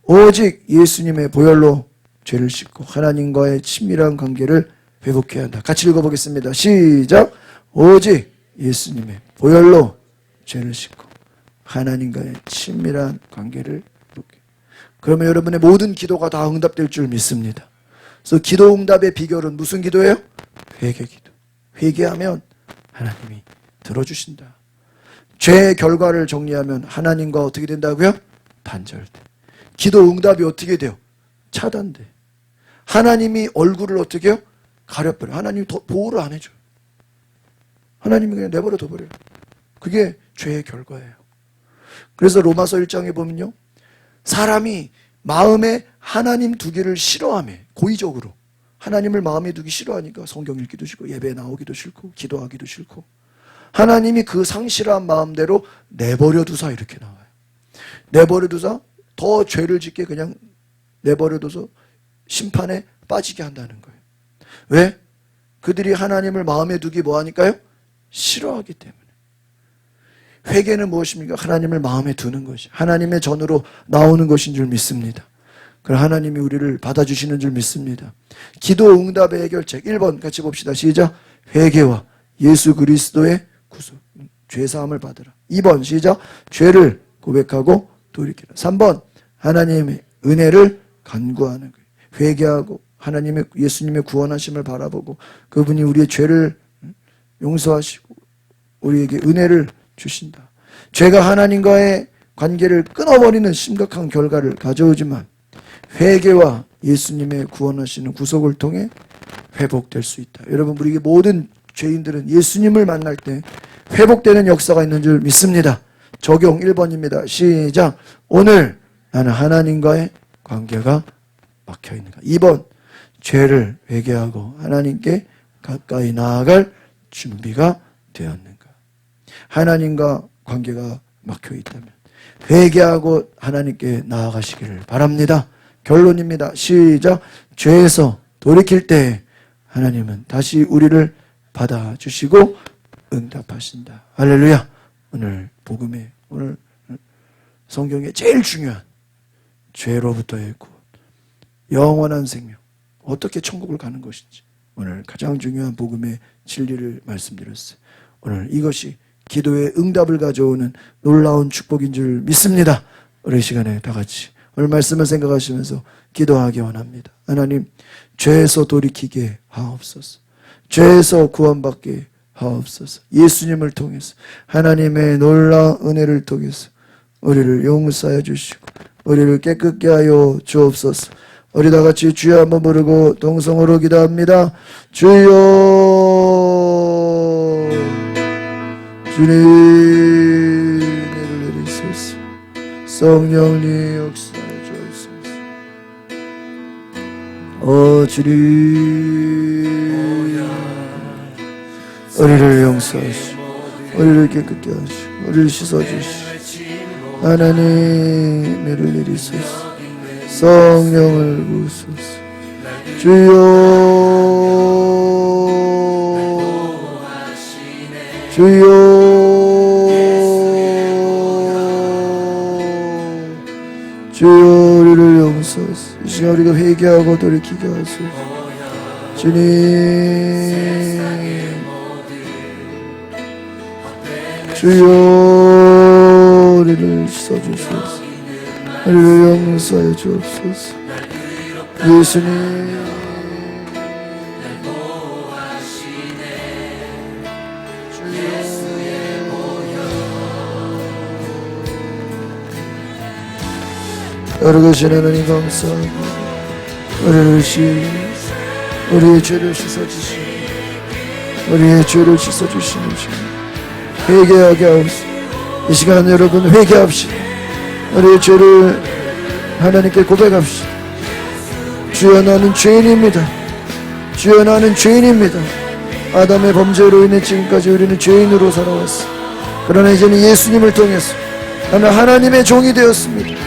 오직 예수님의 보혈로 죄를 씻고 하나님과의 친밀한 관계를 회복해야 한다. 같이 읽어보겠습니다. 시작. 오직 예수님의 보혈로 죄를 씻고 하나님과의 친밀한 관계를 회복해. 그러면 여러분의 모든 기도가 다 응답될 줄 믿습니다. 그래서 기도 응답의 비결은 무슨 기도예요? 회개 기도. 회개하면 하나님이 들어주신다. 죄의 결과를 정리하면 하나님과 어떻게 된다고요? 단절돼. 기도 응답이 어떻게 돼요? 차단돼. 하나님이 얼굴을 어떻게 해요? 가려버려. 하나님이 더 보호를 안 해줘요. 하나님이 그냥 내버려 둬버려요. 그게 죄의 결과예요. 그래서 로마서 1장에 보면요. 사람이 마음에 하나님 두기를 싫어하며 고의적으로 하나님을 마음에 두기 싫어하니까 성경 읽기도 싫고 예배 나오기도 싫고 기도하기도 싫고 하나님이 그 상실한 마음대로 내버려 두사 이렇게 나와요. 내버려 두사 더 죄를 짓게 그냥 내버려 둬서 심판에 빠지게 한다는 거예요. 왜? 그들이 하나님을 마음에 두기 뭐하니까요? 싫어하기 때문에. 회개는 무엇입니까? 하나님을 마음에 두는 것이 하나님의 전으로 나오는 것인 줄 믿습니다. 그럼 하나님이 우리를 받아주시는 줄 믿습니다. 기도 응답의 해결책 1번 같이 봅시다. 시작. 회개와 예수 그리스도의 구속 죄사함을 받으라. 2번 시작. 죄를 고백하고 돌이키라. 3번 하나님의 은혜를 간구하는 거예요. 회개하고 하나님의 예수님의 구원하심을 바라보고 그분이 우리의 죄를 용서하시고 우리에게 은혜를 주신다. 죄가 하나님과의 관계를 끊어버리는 심각한 결과를 가져오지만 회개와 예수님의 구원하시는 구속을 통해 회복될 수 있다. 여러분 우리 모든 죄인들은 예수님을 만날 때 회복되는 역사가 있는 줄 믿습니다. 적용 1번입니다. 시작. 오늘 나는 하나님과의 관계가 막혀있는가. 2번 죄를 회개하고 하나님께 가까이 나아갈 준비가 되었는가. 하나님과 관계가 막혀있다면 회개하고 하나님께 나아가시기를 바랍니다. 결론입니다. 시작. 죄에서 돌이킬 때 하나님은 다시 우리를 받아주시고 응답하신다. 할렐루야. 오늘 복음에 오늘 성경에 제일 중요한 죄로부터의 구원, 영원한 생명, 어떻게 천국을 가는 것인지 오늘 가장 중요한 복음의 진리를 말씀드렸어요. 오늘 이것이 기도의 응답을 가져오는 놀라운 축복인 줄 믿습니다. 우리 시간에 다 같이 오늘 말씀을 생각하시면서 기도하기 원합니다. 하나님, 죄에서 돌이키게 하옵소서. 죄에서 구원받게 하옵소서. 예수님을 통해서 하나님의 놀라운 은혜를 통해서 우리를 용서하여 주시고 우리를 깨끗게 하여 주옵소서. 우리 다 같이 주여 한번 부르고 동성으로 기도합니다. 주여, 주님 은혜를 내리소서. 성령님 역사해 주옵소서. 주님 우리를 용서하시고 우리를 깨끗게 하시고 우리를 씻어주시고 하나님 은혜를 내리소서. 성령을 부으소서. 주여, 주여, 주여 우리를 용서하소서. 이 시간 우리가 회개하고 돌이키게 하소서. 주님, 주여 우리를 씻어주소서. 우리를 용서하여 주옵소서. 예수님, 여러가신 하나님 감사합니다. 우리의 죄를 씻어주시고 우리의 죄를 씻어주시는 주 회개하게 하옵소서. 이 시간 여러분 회개합시다. 우리의 죄를 하나님께 고백합시다. 주여 나는 죄인입니다. 주여 나는 죄인입니다. 아담의 범죄로 인해 지금까지 우리는 죄인으로 살아왔어. 그러나 이제는 예수님을 통해서 나는 하나님의 종이 되었습니다.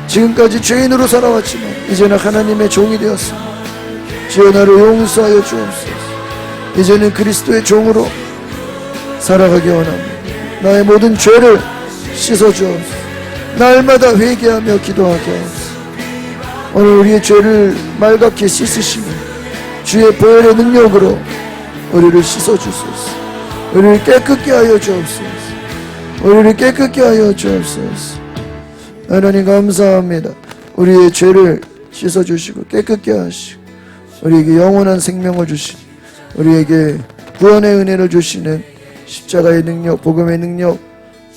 지금까지 죄인으로 살아왔지만 이제는 하나님의 종이 되었습니다. 주여 나를 용서하여 주옵소서. 이제는 그리스도의 종으로 살아가기 원합니다. 나의 모든 죄를 씻어주옵소서. 날마다 회개하며 기도하게 하옵소서. 오늘 우리의 죄를 말갛게 씻으시며 주의 보혈의 능력으로 우리를 씻어주소서. 우리를 깨끗게 하여 주옵소서. 우리를 깨끗게 하여 주옵소서. 하나님 감사합니다. 우리의 죄를 씻어주시고 깨끗게 하시고 우리에게 영원한 생명을 주시니 우리에게 구원의 은혜를 주시는 십자가의 능력, 복음의 능력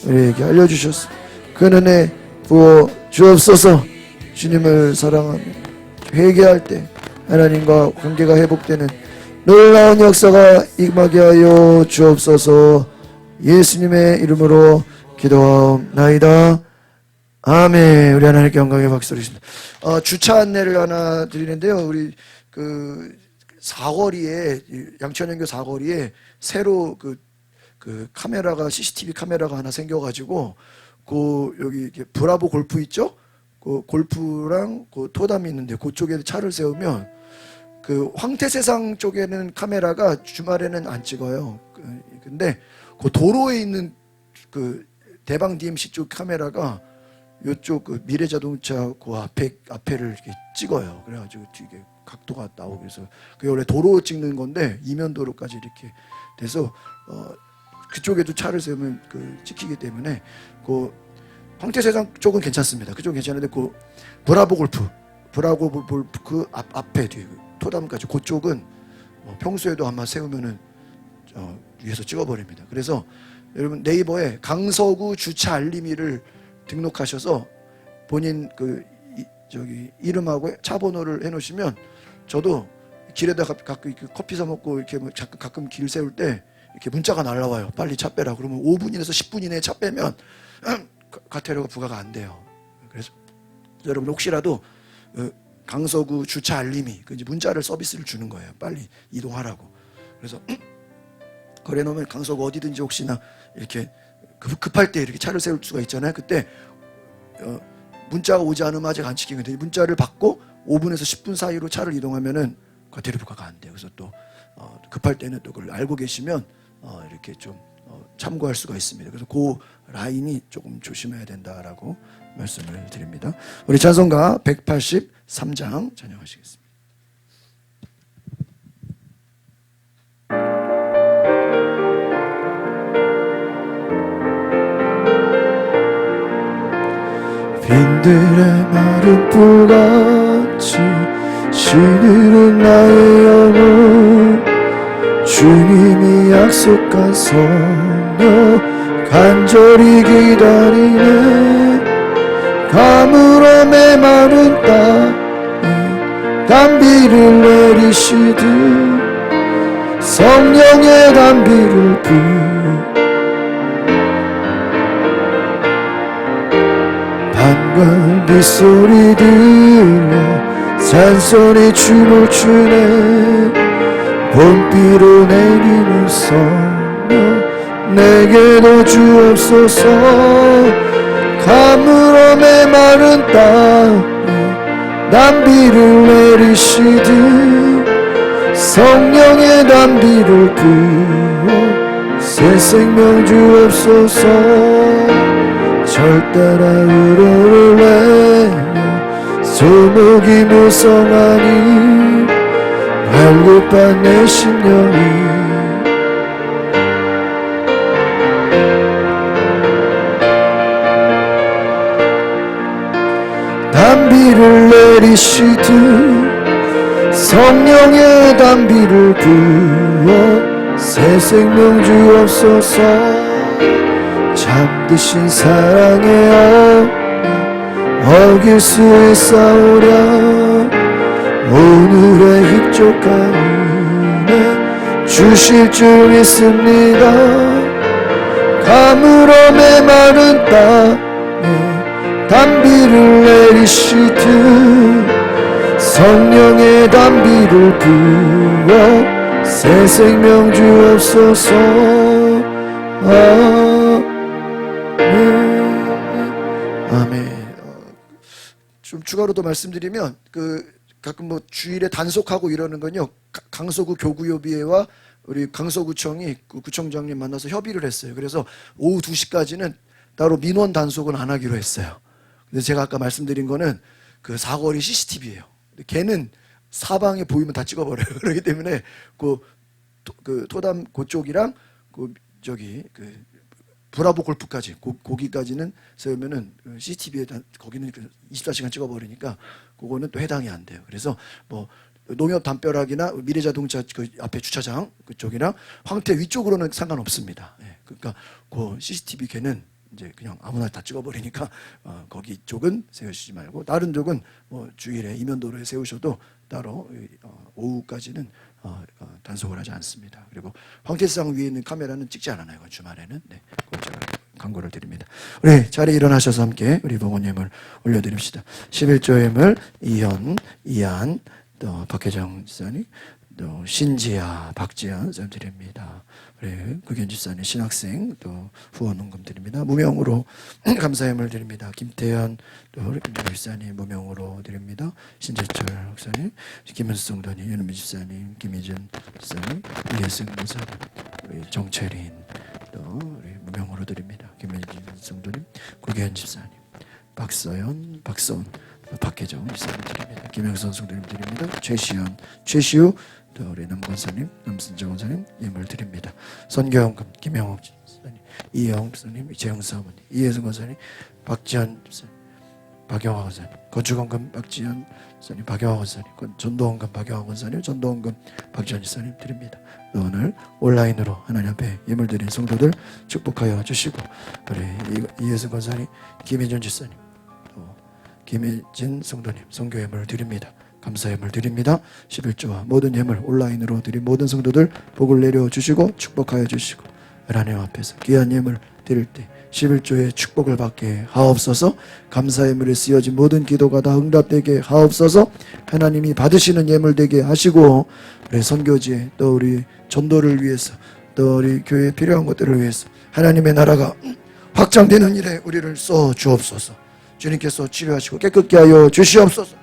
우리에게 알려주셨습니다. 그 은혜 부어 주옵소서. 주님을 사랑하며 회개할 때 하나님과 관계가 회복되는 놀라운 역사가 임하게 하여 주옵소서. 예수님의 이름으로 기도하옵나이다. 아멘. 우리 하나님께 영광의 박수를 드립니다. 주차 안내를 하나 드리는데요. 우리 그 사거리에 양천연교 사거리에 새로 그 카메라가 CCTV 카메라가 하나 생겨가지고 그 여기 이렇게 브라보 골프 있죠? 그 골프랑 그 토담이 있는데 그쪽에 차를 세우면 그 황태세상 쪽에는 카메라가 주말에는 안 찍어요. 근데 그 도로에 있는 그 대방 DMC 쪽 카메라가 요쪽 그 미래자동차 그 앞에를 이렇게 찍어요. 그래가지고 뒤에 각도가 나오고 그래서 그게 원래 도로 찍는 건데 이면도로까지 이렇게 돼서 그쪽에도 차를 세우면 그 찍히기 때문에 그 황태세상 쪽은 괜찮습니다. 그쪽은 괜찮은데 그 브라보 골프 그 앞에 뒤에 토담까지 그쪽은 평소에도 아마 세우면은 위에서 찍어버립니다. 그래서 여러분 네이버에 강서구 주차 알림이를 등록하셔서 본인 저기 이름하고 차 번호를 해놓으시면 저도 길에다 가끔 커피 사 먹고 이렇게 가끔 길 세울 때 이렇게 문자가 날라와요. 빨리 차 빼라. 그러면 5분 이내에서 10분 이내에 차 빼면 과태료가 부과가 안 돼요. 그래서 여러분 혹시라도 강서구 주차 알림이 이제 문자를 서비스를 주는 거예요. 빨리 이동하라고. 그래서 그래 놓으면 강서구 어디든지 혹시나 이렇게 급할 때 이렇게 차를 세울 수가 있잖아요. 그때 문자가 오지 않으면 아직 안 찍히거든요. 문자를 받고 5분에서 10분 사이로 차를 이동하면은 과태료 부과가 안 돼요. 그래서 또 급할 때는 또 그걸 알고 계시면 이렇게 좀 참고할 수가 있습니다. 그래서 그 라인이 조금 조심해야 된다라고 말씀을 드립니다. 우리 찬송가 183장 찬양하시겠습니다. 빈들의 마른 불같이 시들은 나의 영혼 주님이 약속한 성령 간절히 기다리네 가물어 메마른 땅에 단비를 내리시듯 성령의 단비를 방광 빗소리 들려 산소리 춤을 추네 봄비로 내리는 성령 내게도 주옵소서 가물어 메마른 땅에 단비를 내리시듯 성령의 단비를 부어 새 생명 주옵소서 절따라 우러를 내며 소목이 무성하니 발급한 내 심령이 단비를 내리시듯 성령의 단비를 부어 새 생명 주옵소서 잠드신 사랑의 어길 수 있사오랴 오늘의 흡족한 은혜 주실 줄 믿습니다 가물어 메마른 땅에 단비를 내리시듯 성령의 단비를 부어 새 생명 주옵소서 아멘. 좀 추가로 더 말씀드리면 가끔 뭐 주일에 단속하고 이러는 건요 강서구 교구협의회와 우리 강서구청이 그 구청장님 만나서 협의를 했어요. 그래서 오후 2시까지는 따로 민원 단속은 안 하기로 했어요. 근데 제가 아까 말씀드린 거는 그 사거리 CCTV예요. 걔는 사방에 보이면 다 찍어버려요. 그렇기 때문에 그 토담 그쪽이랑 브라보 골프까지 거기까지는 세우면은 CCTV에 거기는 24시간 찍어버리니까 그거는 또 해당이 안 돼요. 그래서 뭐 농협 담벼락이나 미래자동차 그 앞에 주차장 그쪽이나 황태 위쪽으로는 상관없습니다. 예, 그러니까 그 CCTV 걔는 이제 그냥 아무나 다 찍어버리니까 거기 쪽은 세우시지 말고 다른 쪽은 뭐 주일에 이면도로에 세우셔도 따로 오후까지는 단속을 하지 않습니다. 그리고 황태상 위에 있는 카메라는 찍지 않아요. 주말에는. 네, 그거 제가 광고를 드립니다. 우리 자리에 일어나셔서 함께 우리 부모님을 올려드립시다. 11조 예물 이현, 이안, 또 박혜정 집사님, 또 신지아, 박지연 좀 드립니다. 우리 구견 집사님 신학생 또 후원 헌금 드립니다. 무명으로 감사함을 드립니다. 김태현 또 우리 김 집사님 무명으로 드립니다. 신재철 목사님, 김은수 성도님, 윤은미 집사님, 김희준 집사님, 이혜승 목사님, 우리 정철인 또 우리 무명으로 드립니다. 김혜준 성도님, 구견 집사님, 박서연, 박서은, 박혜정 집사님 드립니다. 김영선 성도님 드립니다. 최시현, 최시우 또 우리 남권사님, 남순정 권사님 예물 드립니다. 선교원금 김영옥 집사님, 이영 집사님, 이재영 사모님, 이혜승 권사님, 박지현 집사님, 박영화 권사님, 건축원금 박지현 집사님, 박영화 권사님, 전도원금 박영화 권사님, 전도원금 박지현 집사님 드립니다. 또 오늘 온라인으로 하나님 앞에 예물 드린 성도들 축복하여 주시고 우리 이혜승 권사님, 김희준 집사님, 또 김혜진 성도님 선교 예물을 드립니다. 감사 예물 드립니다. 11조와 모든 예물 온라인으로 드린 모든 성도들 복을 내려주시고 축복하여 주시고 하나님 앞에서 귀한 예물 드릴 때 11조의 축복을 받게 하옵소서. 감사 예물에 쓰여진 모든 기도가 다 응답되게 하옵소서. 하나님이 받으시는 예물 되게 하시고 우리 선교지에 또 우리 전도를 위해서 또 우리 교회에 필요한 것들을 위해서 하나님의 나라가 확장되는 일에 우리를 써 주옵소서. 주님께서 치료하시고 깨끗게 하여 주시옵소서.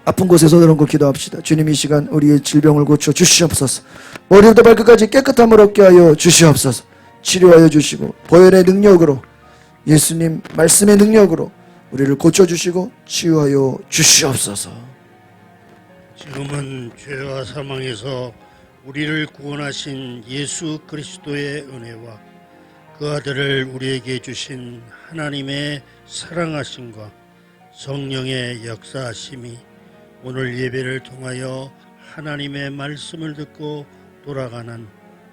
아픈 곳에서 그런 걸 기도합시다. 주님 이 시간 우리의 질병을 고쳐 주시옵소서. 머리부터 발끝까지 깨끗함을 얻게 하여 주시옵소서. 치료하여 주시고 보혈의 능력으로 예수님 말씀의 능력으로 우리를 고쳐주시고 치유하여 주시옵소서. 지금은 죄와 사망에서 우리를 구원하신 예수 그리스도의 은혜와 그 아들을 우리에게 주신 하나님의 사랑하심과 성령의 역사하심이 오늘 예배를 통하여 하나님의 말씀을 듣고 돌아가는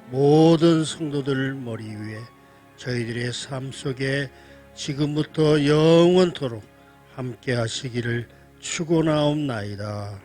모든 성도들 머리 위에 저희들의 삶 속에 지금부터 영원토록 함께 하시기를 축원하옵나이다.